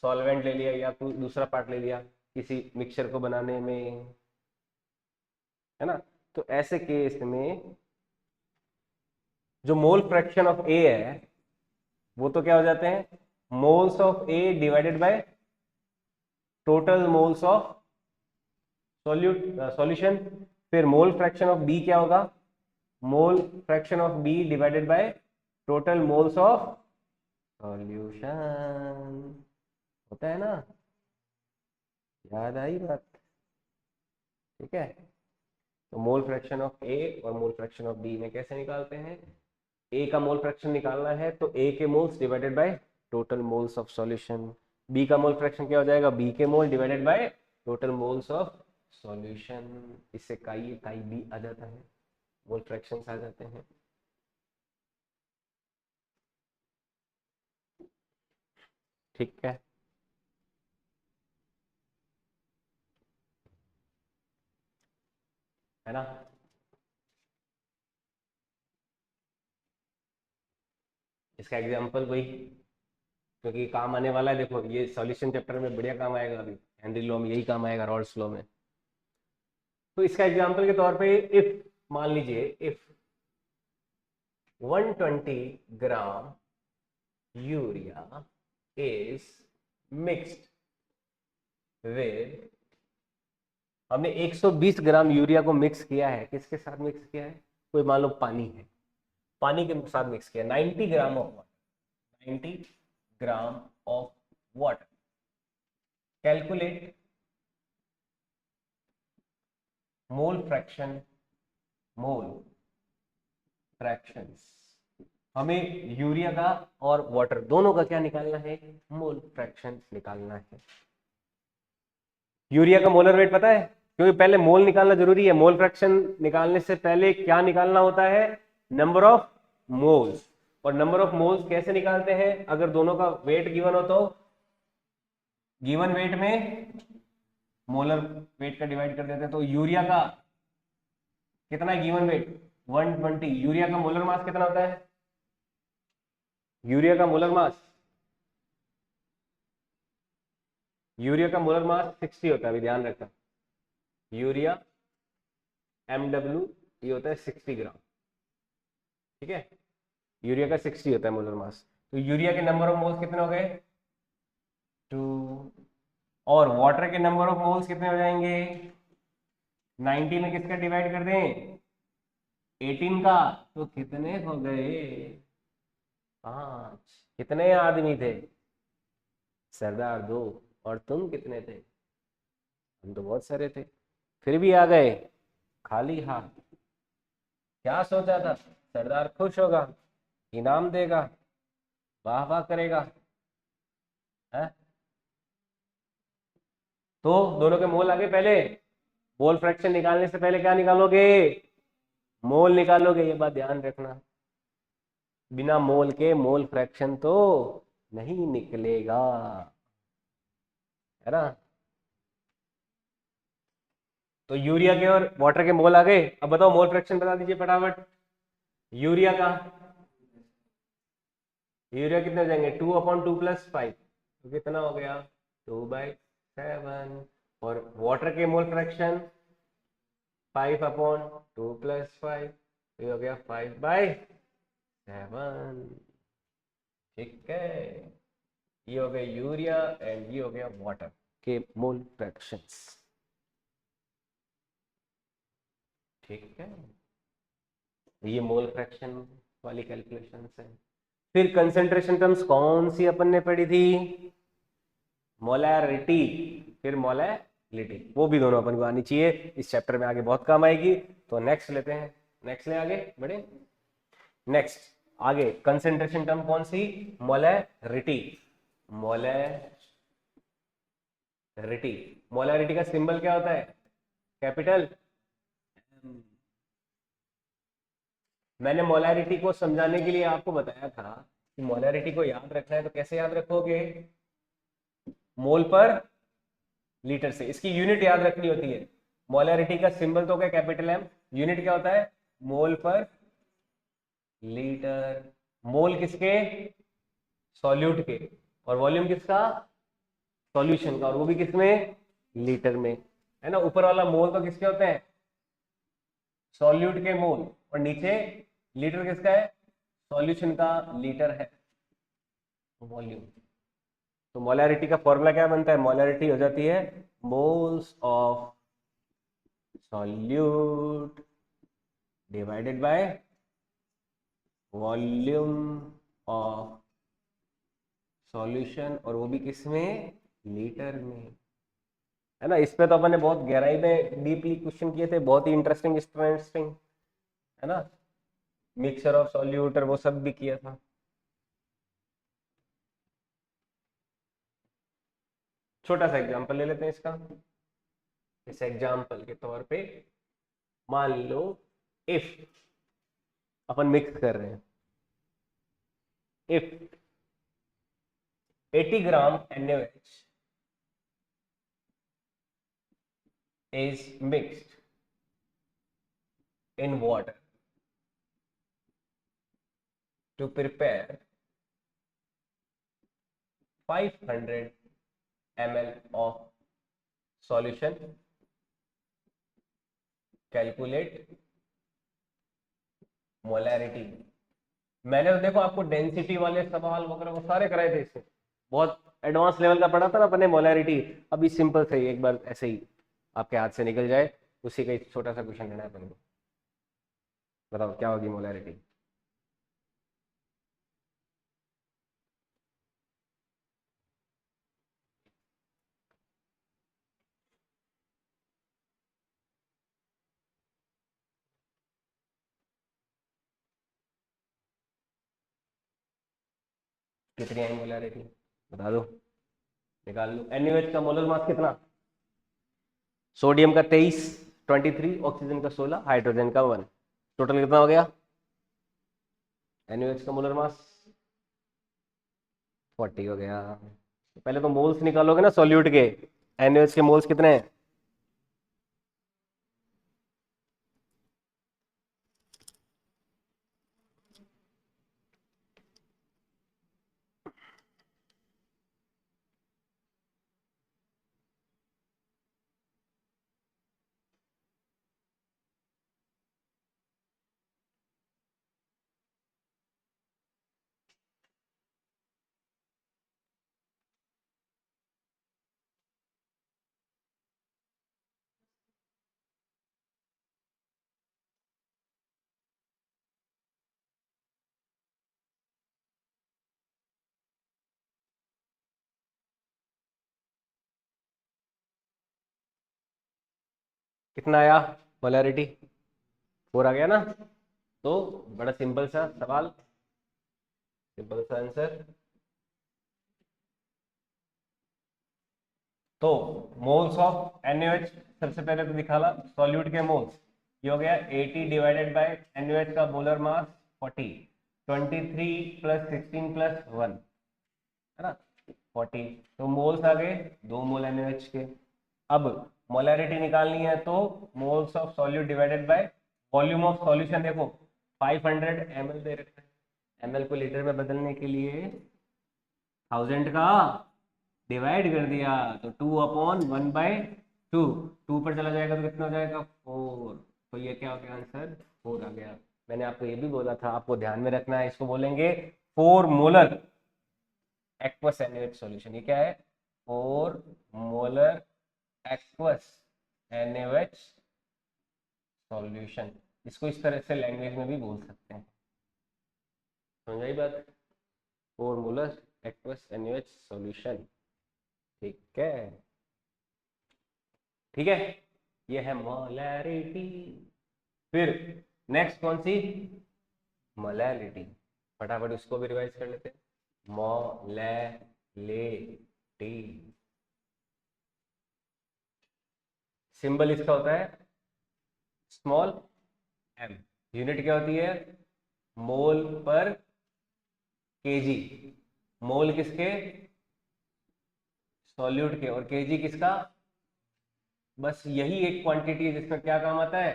सॉल्वेंट ले लिया, या कोई दूसरा पार्ट ले लिया किसी मिक्सचर को बनाने में, है ना। तो ऐसे केस में जो मोल फ्रैक्शन ऑफ ए है, वो तो क्या हो जाते हैं? Moles of A divided by total moles of solution. फिर मोल फ्रैक्शन ऑफ बी क्या होगा? Mole fraction of B divided by total moles of solution. होता है ना, याद आई बात? ठीक है, तो मोल फ्रैक्शन ऑफ ए और मोल फ्रैक्शन ऑफ बी में कैसे निकालते हैं? ए का मोल फ्रैक्शन निकालना है तो ए के moles divided by total moles of solution. B का मोल फ्रैक्शन क्या हो जाएगा? बी के mole divided by total moles of solution. इससे काई काई बी आ जाता है, मोल फ्रैक्शन आ जाते हैं। ठीक है ना। इसका एग्जांपल वही, क्योंकि काम आने वाला है, देखो ये सॉल्यूशन चैप्टर में बढ़िया काम आएगा, अभी हेनरी लॉ में यही काम आएगा, रॉल्स लॉ में। तो इसका एग्जांपल के तौर पे, इफ मान लीजिए if 120 gram urea is mixed with, हमने 120 ग्राम यूरिया को मिक्स किया है, किसके साथ मिक्स किया है? कोई मान लो पानी है, पानी के साथ मिक्स किया 90 gram of water, 90 gram of water. Calculate mole fraction, mole fractions. हमें यूरिया का और वाटर दोनों का क्या निकालना है? मोल फ्रैक्शन निकालना है। यूरिया का मोलर वेट पता है? क्योंकि पहले मोल निकालना जरूरी है, मोल फ्रैक्शन निकालने से पहले क्या निकालना होता है? Number of moles. और नंबर ऑफ मोल्स कैसे निकालते हैं? अगर दोनों का वेट गिवन हो तो गिवन वेट में मोलर वेट का डिवाइड कर देते हैं। तो यूरिया का कितना है गिवन वेट? 120। यूरिया का मोलर मास कितना होता है? यूरिया का मोलर मास 60 होता है। अभी ध्यान रखना, यूरिया MW ये होता है 60 ग्राम। ठीक है, यूरिया का 60 होता है मोलर मास। तो यूरिया के नंबर ऑफ मोल्स कितने हो गए? 2। और वाटर के नंबर ऑफ मोल्स कितने हो जाएंगे? 90 में किसका डिवाइड कर दें? 18 का। तो कितने हो गए? 5। कितने आदमी थे? सरदार 2। और तुम कितने थे? हम तो बहुत सारे थे। फिर भी आ गए खाली हाथ। क्या सोचा था? सरदार खुश होगा, इनाम देगा, वाह वाह करेगा, है? तो दोनों के मोल आगे। पहले मोल फ्रैक्शन निकालने से पहले क्या निकालोगे? मोल निकालोगे, ये बात ध्यान रखना। बिना मोल के मोल फ्रैक्शन तो नहीं निकलेगा, है ना? तो यूरिया के और वाटर के मोल आ गए। अब बताओ मोल फ्रैक्शन बता दीजिए फटाफट। यूरिया का, यूरिया कितने हो जाएंगे? 2/2 + 5। तो कितना हो गया? 2/7। और वाटर के मोल फ्रैक्शन 5/2 + 5, ये हो गया 5/7। ठीक है, ये हो गया यूरिया एंड ये हो गया वाटर के मोल फ्रैक्शंस। ठीक है, ये मोल फ्रैक्शन वाली कैलकुलेशन है। फिर कंसेंट्रेशन टर्म्स कौन सी अपन ने पढ़ी थी? मोलैरिटी, फिर मोलैलिटी, वो भी दोनों अपन को आनी चाहिए, इस चैप्टर में आगे बहुत काम आएगी। तो नेक्स्ट लेते हैं, नेक्स्ट ले आगे बढ़े। नेक्स्ट आगे कंसेंट्रेशन टर्म कौन सी? मोलैरिटी। मोलैरिटी, मोलैरिटी का सिंबल क्या होता है? Capital M। मैंने मोलैरिटी को समझाने के लिए आपको बताया था कि मोलैरिटी को याद रखना है। तो कैसे याद रखोगे? मोल पर लीटर से, इसकी यूनिट याद रखनी होती है। मोलैरिटी का सिंबल तो क्या? Capital M। यूनिट क्या होता है? मोल पर लीटर। मोल किसके? सॉल्यूट के। और वॉल्यूम किसका? सॉल्यूशन का। और वो भी किसमें? लीटर में, है ना? ऊपर वाला मोल तो किसके होते हैं? सॉल्यूट के मोल। और नीचे लीटर किसका है? सॉल्यूशन का लीटर है वॉल्यूम। तो मोलैरिटी का फॉर्मूला क्या बनता है? मोलैरिटी हो जाती है moles of solute divided by volume of solution, और वो भी किसमें? लीटर में, है ना? इस पे तो अपन ने बहुत गहराई में डीपली क्वेश्चन किए थे, बहुत ही इंटरेस्टिंग इंटरेस्टिंग, है ना? मिक्सचर ऑफ सॉल्यूट और वो सब भी किया था। छोटा सा एग्जांपल ले लेते हैं इसका। इस एग्जांपल के तौर पे मान लो इफ अपन मिक्स कर रहे हैं, if 80 gram NaOH is mixed in water to prepare 500 ml of solution, calculate molarity। मैंने तो देखो आपको डेंसिटी वाले सवाल वगैरह वो सारे कराए थे, इससे बहुत एडवांस लेवल का पढ़ा था ना अपने मोलैरिटी। अभी सिंपल से ही एक बार ऐसे ही आपके हाथ से निकल जाए, उसी का एक छोटा सा क्वेश्चन लेना है अपन को। बताओ क्या होगी मोलैरिटी? कितनी आई मोलैरिटी? बता दो, निकाल लो। NaOH का मोलर मास कितना? सोडियम का 23, ऑक्सीजन का 16, हाइड्रोजन का 1। टोटल कितना हो गया? NaOH का मोलर मास 40 हो गया। पहले तो मोल्स निकालोगे ना सॉल्यूट के। NaOH के मोल्स कितने हैं? कितना आया मोलैरिटी? 4 आ गया ना। तो बड़ा सिंपल सा सवाल, सिंपल सा आंसर। तो मोल्स ऑफ NaOH सबसे पहले तो दिखाला सॉल्यूट के मोल्स। ये हो गया 80 डिवाइडेड बाय NaOH का मोलर मास 40, 23 प्लस 16 प्लस 1 है ना 40। तो मोल्स आ गए 2 मोल NaOH के। अब मोलैरिटी निकालनी है तो moles of solute divided by volume of solution. देखो 500 ml दे रखा है, ml को लीटर में बदलने के लिए 1000 का डिवाइड कर दिया तो 2/1/2। 2 पर चला जाएगा तो कितना हो जाएगा 4। तो ये क्या हो गया आंसर 4 आ गया। मैंने आपको ये भी बोला था, आपको ध्यान में रखना है, इसको बोलेंगे 4 मोलर एक्वस NaOH सॉल्यूशन। ये क्या है 4 मोलर एक्वस NaOH सॉल्यूशन। इसको इस तरह से लैंग्वेज में भी बोल सकते हैं। समझ आई बात? 4 मोलर एक्वस NaOH सॉल्यूशन। ठीक है, ठीक है, ये है मोलैरिटी। फिर नेक्स्ट कौन सी? मोलैलिटी। फटाफट उसको भी रिवाइज कर लेते हैं। मोलैलिटी सिंबल इसका होता है स्मॉल m। यूनिट क्या होती है? मोल पर केजी। मोल किसके? सॉल्यूट के। और केजी किसका? बस यही एक क्वांटिटी है जिसमें क्या काम आता है?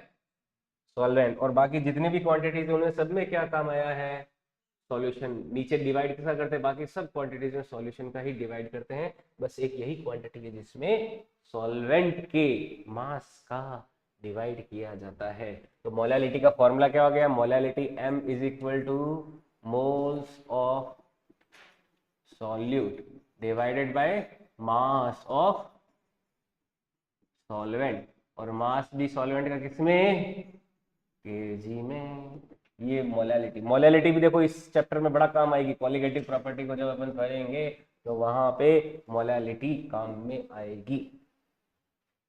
सॉल्वेंट। और बाकी जितने भी क्वांटिटीज है उनमें सब में क्या काम आया है? सॉल्यूशन। नीचे डिवाइड किसका करते हैं? बाकी सब क्वांटिटीज में सॉल्यूशन का ही डिवाइड करते हैं। बस एक यही क्वांटिटी है जिसमें सॉल्वेंट के मास का डिवाइड किया जाता है। तो मोलैलिटी का फॉर्मूला क्या हो गया? Molality M is equal two moles of solute divided by mass of solvent. और मास भी सॉल्वेंट का किसमें? केजी में। ये मोलैलिटी। मोलैलिटी भी देखो इस चैप्टर में बड़ा काम आएगी। कॉलिगेटिव प्रॉपर्टी को जब अपन पढ़ेंगे तो वहां पे मोलैलिटी काम में आएगी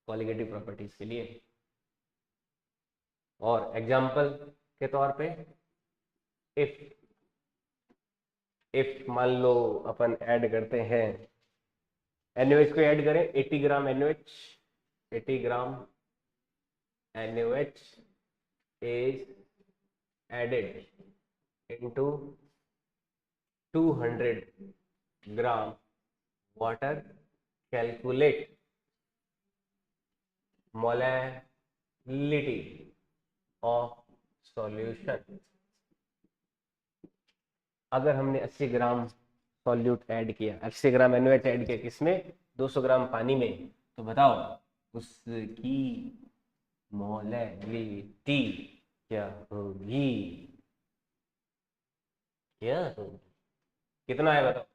कॉलिगेटिव प्रॉपर्टीज के लिए। और एग्जांपल के तौर पे इफ मान लो अपन ऐड करते हैं NaOH को ऐड करें 80 ग्राम NaOH। 80 gram NaOH is added into 200 gram water. Calculate molality of solution। अगर हमने 80 ग्राम सॉल्यूट ऐड किया, 80 ग्राम NaOH ऐड किया किसमें? 200 ग्राम पानी में। तो बताओ उसकी मोलैलिटी क्या होगी? क्या होगी? कितना है बताओ?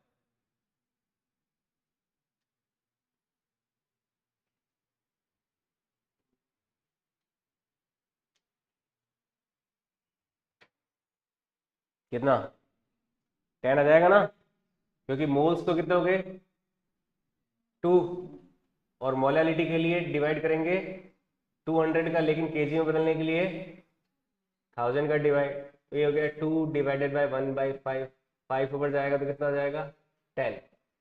कितना? 10 आ जाएगा ना, क्योंकि मोल्स तो कितने हो गए 2। और मोलैलिटी के लिए डिवाइड करेंगे 200 का, लेकिन केजी में बदलने के लिए 1000 का डिवाइड। तो ये हो गया 2 डिवाइडेड बाय 1/5। 5 ऊपर जाएगा तो कितना हो जाएगा 10।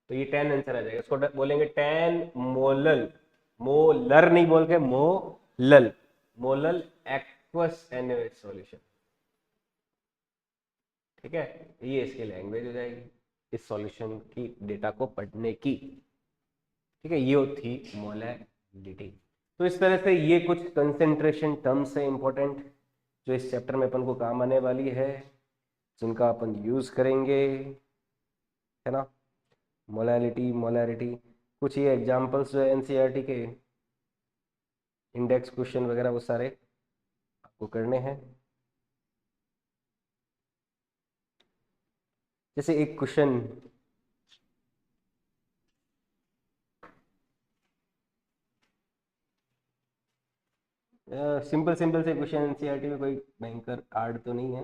तो ये 10 आंसर आ जाएगा। इसको बोलेंगे 10 मोलल। मोलर नहीं बोल के molal. Molal aqueous NaOH solution. ठीक है, ये इसकी लैंग्वेज हो जाएगी इस सॉल्यूशन की डेटा को पढ़ने की। ठीक है, ये थी मोलैलिटी। तो इस तरह से ये कुछ कंसेंट्रेशन टर्म्स है इंपॉर्टेंट जो इस चैप्टर में अपन को काम आने वाली है, जिनका अपन यूज करेंगे, है ना। मोलैलिटी, मोलैरिटी, कुछ ये एग्जांपल्स जो है एनसीईआरटी के इंडेक्स क्वेश्चन वगैरह वो सारे आपको करने हैं। जैसे एक क्वेश्चन, सिंपल सिंपल से क्वेश्चन एनसीईआरटी में कोई भयंकर हार्ड तो नहीं है।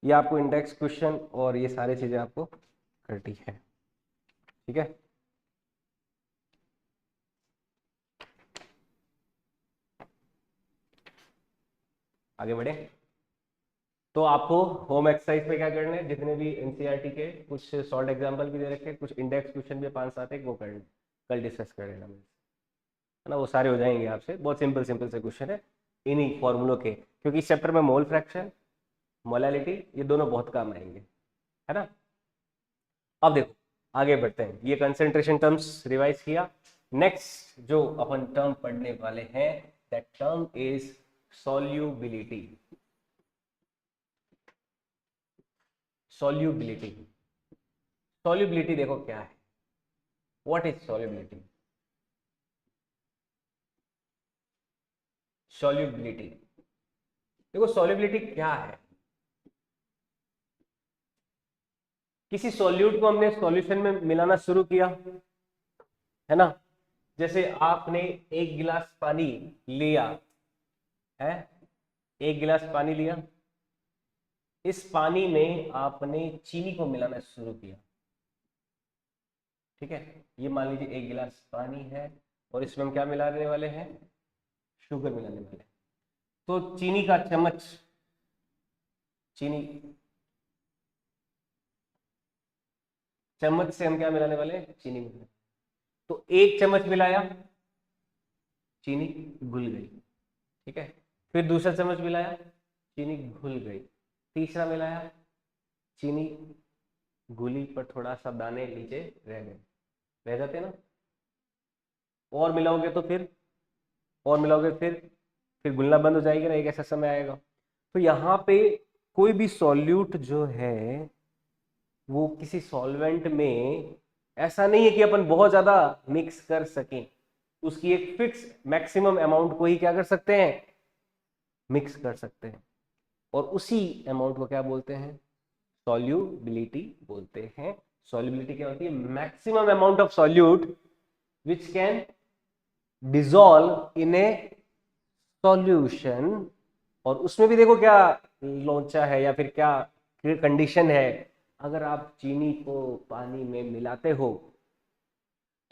ये आपको इंडेक्स क्वेश्चन और ये सारी चीजें आपको करनी है। ठीक है, आगे बढ़े। तो आपको होम एक्सरसाइज पे क्या करना है, जितने भी एनसीईआरटी के कुछ शॉर्ट एग्जांपल भी दे रखे, कुछ इंडेक्स क्वेश्चन भी 5-7 एक वो कर कल डिस्कस कर लेना, है ना। वो सारे हो जाएंगे आपसे, बहुत सिंपल सिंपल से क्वेश्चन है इन्हीं फॉर्मूलों के, क्योंकि इस चैप्टर में मोल फ्रैक्शन, मोलैलिटी ये दोनों बहुत काम आएंगे, है ना। अब देखो आगे बढ़ते हैं, ये कंसेंट्रेशन टर्म्स रिवाइज किया। नेक्स्ट जो अपन टर्म पढ़ने वाले हैं, that term is solubility. Solubility, solubility देखो क्या है, व्हाट इज सॉल्युबिलिटी। सॉल्युबिलिटी, देखो सॉल्युबिलिटी क्या है। किसी सॉल्यूट को हमने सॉल्यूशन में मिलाना शुरू किया, है ना। जैसे आपने एक गिलास पानी लिया है, एक गिलास पानी लिया, इस पानी में आपने चीनी को मिलाना शुरू किया। ठीक है, ये मान लीजिए एक गिलास पानी है और इसमें हम क्या मिलाने वाले हैं, शुगर मिलाने वाले हैं। तो चीनी का चम्मच, चीनी चम्मच से हम क्या मिलाने वाले हैं, चीनी मिलाने। तो एक चम्मच मिलाया, चीनी घुल गई। ठीक है, फिर दूसरा चम्मच मिलाया, चीनी घुल गई। तीसरा मिलाया, चीनी घुली पर थोड़ा सा दाने नीचे रह गए, रह जाते हैं ना। और मिलाओगे तो फिर, और मिलाओगे फिर घुलना बंद हो जाएगी ना, एक ऐसा समय आएगा। तो यहाँ पे कोई भी सॉल्यूट जो है वो किसी सॉल्वेंट में, ऐसा नहीं है कि अपन बहुत ज्यादा मिक्स कर सकें, उसकी एक फिक्स मैक्सिमम अमाउंट को ही क्या कर सकते हैं, मिक्स कर सकते हैं। और उसी अमाउंट को क्या बोलते हैं, सॉल्युबिलिटी बोलते हैं। सॉल्युबिलिटी क्या होती है, maximum amount of solute which can dissolve in A solution. और उसमें भी देखो क्या लोचा है या फिर क्या कंडीशन है, अगर आप चीनी को पानी में मिलाते हो,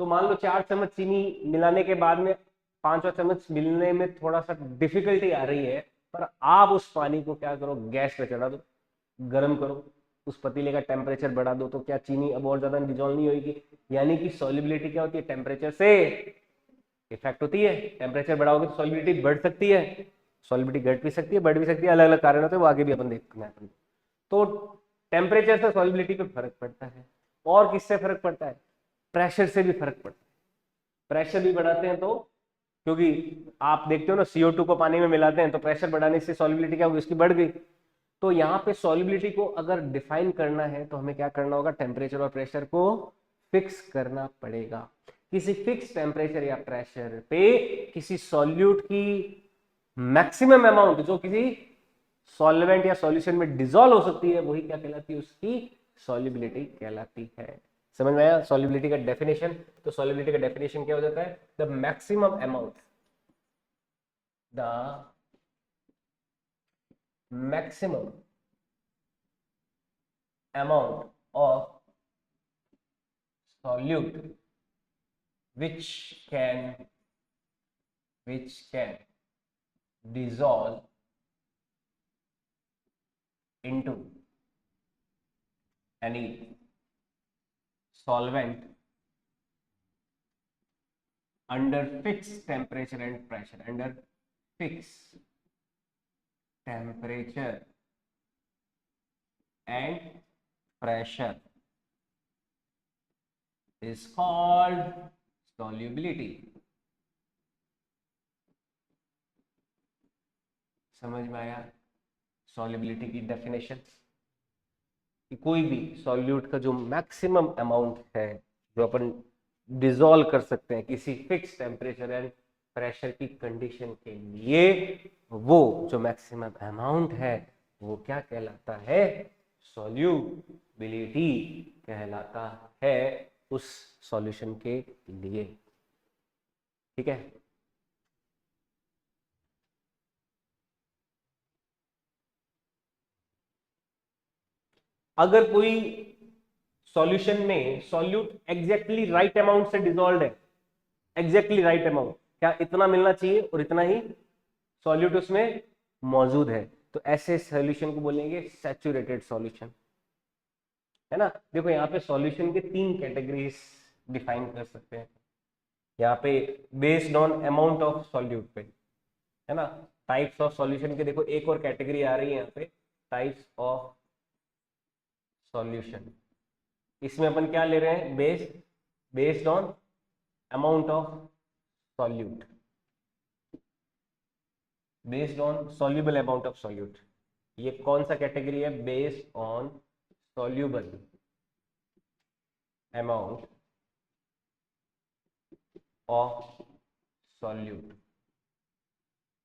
तो मान लो 4 चम्मच चीनी मिलाने के बाद में 5वां चम्मच मिलने में थोड़ा सा डिफिकल्टी आ रही है, पर आप उस पानी को क्या करो, गैस पे चढ़ा दो, गर्म करो, उस पतीले का टेम्परेचर बढ़ा दो, तो क्या चीनी अब और ज्यादा डिजोल्व नहीं होगी। यानी कि सॉल्युबिलिटी क्या होती है, टेम्परेचर से इफेक्ट होती है। टेम्परेचर बढ़ाओगे तो सॉल्युबिलिटी बढ़ सकती है, सॉल्युबिलिटी घट भी सकती है, बढ़ भी सकती है, अलग अलग कारण होते हैं, वो आगे भी अपन देखना है अपन। तो टेम्परेचर से सॉल्युबिलिटी पे फर्क पड़ता है। और किससे फर्क पड़ता है, प्रेशर से भी फर्क पड़ता है। प्रेशर भी बढ़ाते हैं तो, क्योंकि आप देखते हो ना CO2 को पानी में मिलाते हैं तो प्रेशर बढ़ाने से सॉल्युबिलिटी क्या होगी, उसकी बढ़ गई। तो यहाँ पे सॉल्युबिलिटी को अगर डिफाइन करना है तो हमें क्या करना होगा, टेम्परेचर और प्रेशर को फिक्स करना पड़ेगा। किसी फिक्स टेम्परेचर या प्रेशर पे किसी सॉल्यूट की मैक्सिमम अमाउंट जो किसी सॉल्वेंट या सॉल्यूशन में डिसॉल्व हो सकती है, वही क्या कहलाती है, उसकी सॉल्युबिलिटी कहलाती है। समझ में आया सॉल्युबिलिटी का डेफिनेशन। तो सॉल्युबिलिटी का डेफिनेशन क्या हो जाता है, the maximum amount, the maximum amount of solute which can dissolve into any solvent under fix temperature and pressure, under fix temperature and pressure is called solubility। समझ में आया solubility की डेफिनेशन? कि कोई भी सॉल्यूट का जो मैक्सिमम अमाउंट है जो अपन डिसॉल्व कर सकते हैं किसी फिक्स टेम्परेचर एंड प्रेशर की कंडीशन के लिए, वो जो मैक्सिमम अमाउंट है वो क्या कहलाता है? सॉल्यूबिलिटी कहलाता है उस सॉल्यूशन के लिए। ठीक है, अगर कोई सॉल्यूशन में सॉल्यूट एग्जैक्टली राइट अमाउंट से डिसॉल्व है, एग्जैक्टली राइट अमाउंट, क्या इतना मिलना चाहिए और इतना ही सॉल्यूट उसमें मौजूद है, तो ऐसे सॉल्यूशन को बोलेंगे सैचुरेटेड सॉल्यूशन। है ना? देखो यहाँ पे सॉल्यूशन के 3 कैटेगरीज डिफाइन कर सकते हैं यहाँ पे based on amount of solute पे। है ना? टाइप्स ऑफ सॉल्यूशन के देखो एक और कैटेगरी आ रही है यहाँ पे, टाइप्स ऑफ सॉल्यूशन। इसमें अपन क्या ले रहे हैं? Based on amount of solute, based on soluble amount of solute. ये कौन सा कैटेगरी है? Based on soluble amount of solute.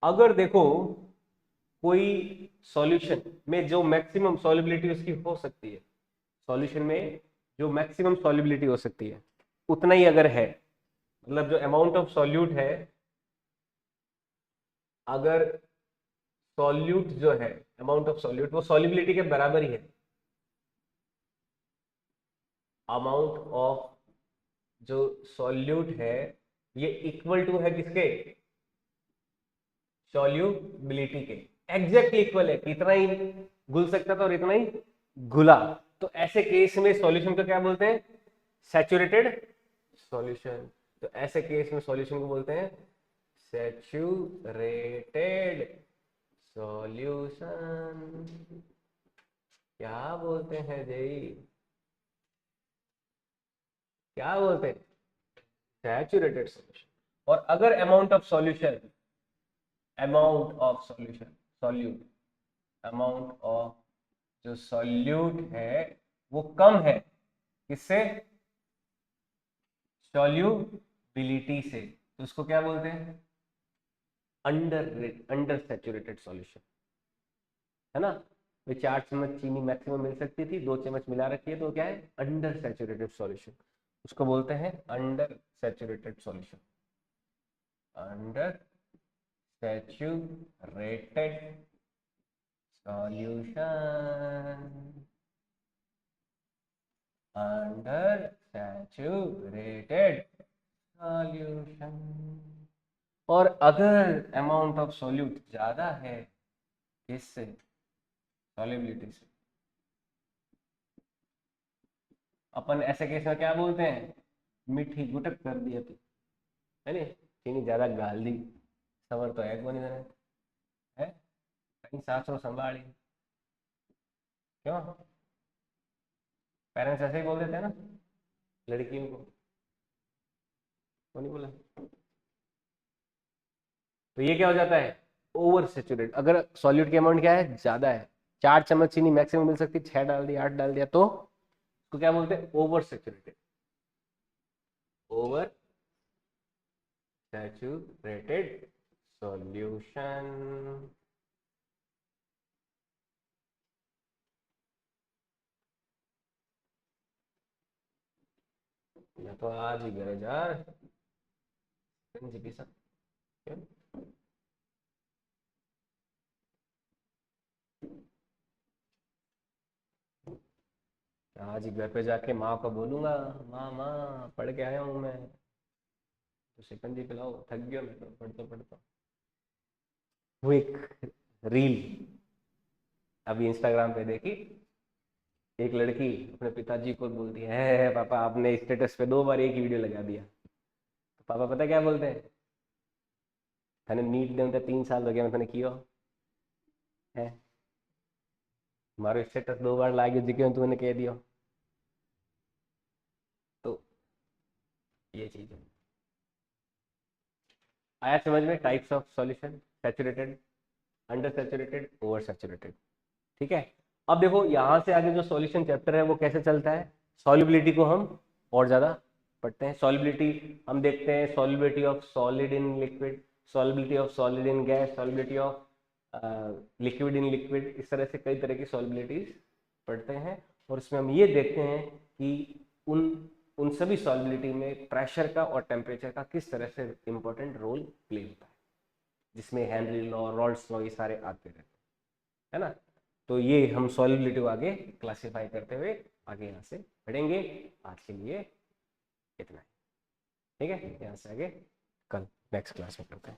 अगर देखो कोई सॉल्यूशन में जो मैक्सिमम सॉल्युबिलिटी उसकी हो सकती है, सॉल्यूशन में जो मैक्सिमम सॉल्युबिलिटी हो सकती है उतना ही अगर है, मतलब जो अमाउंट ऑफ सॉल्यूट है, अगर सॉल्यूट जो है अमाउंट ऑफ सॉल्यूट वो सॉल्युबिलिटी के बराबर ही है, अमाउंट ऑफ जो सॉल्यूट है ये इक्वल टू है किसके? सॉल्युबिलिटी के। एग्जैक्टली इक्वल है, इतना ही घुल सकता था और इतना ही घुला, तो ऐसे केस में सॉल्यूशन को क्या बोलते हैं? Saturated solution. तो ऐसे केस में सॉल्यूशन को बोलते हैं सैचुरेटेड सॉल्यूशन। क्या बोलते हैं जी? क्या बोलते हैं? Saturated solution. और अगर amount of solution, amount of solution, solute, amount of जो सॉल्यूट है वो कम है किससे? सॉल्युबिलिटी से, तो उसको क्या बोलते हैं? Under under saturated solution. है ना? तो 4 चम्मच चीनी मैक्सिमम मिल सकती थी, 2 चम्मच मिला रखी है तो क्या है? Under saturated solution. उसको बोलते हैं under saturated solution, under saturated solution, under saturated solution. और अगर अमाउंट ऑफ सॉल्यूट ज्यादा है किससे? सॉल्युबिलिटी से, अपन ऐसे केस में क्या बोलते हैं? मीठी गुटक कर दी अपनी, है नी? चीनी ज्यादा गाल दी, सवर तो है कौन इधर है? कहीं सासो संभाली। क्यों? पेरेंट्स ऐसे ही बोल देते हैं ना लड़कियों को, कौन नहीं बोला? तो ये क्या हो जाता है? Over saturate. अगर सॉल्यूट की अमाउंट क्या है? ज्यादा है, 4 चम्मच चीनी मैक्सिमम मिल सकती है, 6 डाल दिया, 8 डाल दिया, तो उसको क्या बोलते हैं? Over saturated, over saturated solution. मैं तो आज ही गरज यार गंज पी सकते। क्यों? आज ही घर पे जाके माँ को बोलूंगा, माँ माँ पढ़ के आया हूँ मैं, तो शिकंजी पिलाओ, थक गया मैं तो पढ़ता पढ़ता। वो एक रील अभी इंस्टाग्राम पे देखी, एक लड़की अपने पिताजी को बोलती है पापा आपने स्टेटस पे 2 बार एक ही वीडियो लगा दिया। तो पापा पता क्या बोलते हैं, थाने नीट दे 3 साल हो गया मैं थाने कियो है, मारो स्टेटस 2 बार लागे जिके तूने कह दियो। तो ये चीज है। आया समझ में types of solution, saturated, under saturated, over saturated. ठीक है। अब देखो यहां से आगे जो सॉल्यूशन चैप्टर है वो कैसे चलता है, सॉल्युबिलिटी को हम और ज्यादा पढ़ते हैं। सॉल्युबिलिटी हम देखते हैं, solubility of solid in liquid, solubility of solid in gas, solubility of liquid in liquid, इस तरह से कई तरह की सॉल्युबिलिटीज पढ़ते हैं। और इसमें हम ये देखते हैं कि उन उन सभी सॉल्युबिलिटी में प्रेशर का और टेम्परेचर का किस तरह से इंपॉर्टेंट रोल प्ले होता है, जिसमें हेनरी लॉ, रॉल्स लॉ, ये सारे आते रहते हैं, है ना। तो ये हम सॉल्युबिलिटी को आगे क्लासिफाई करते हुए आगे यहाँ से पढ़ेंगे। आज के लिए इतना है, ठीक है। यहाँ से आगे कल नेक्स्ट क्लास में करते हैं।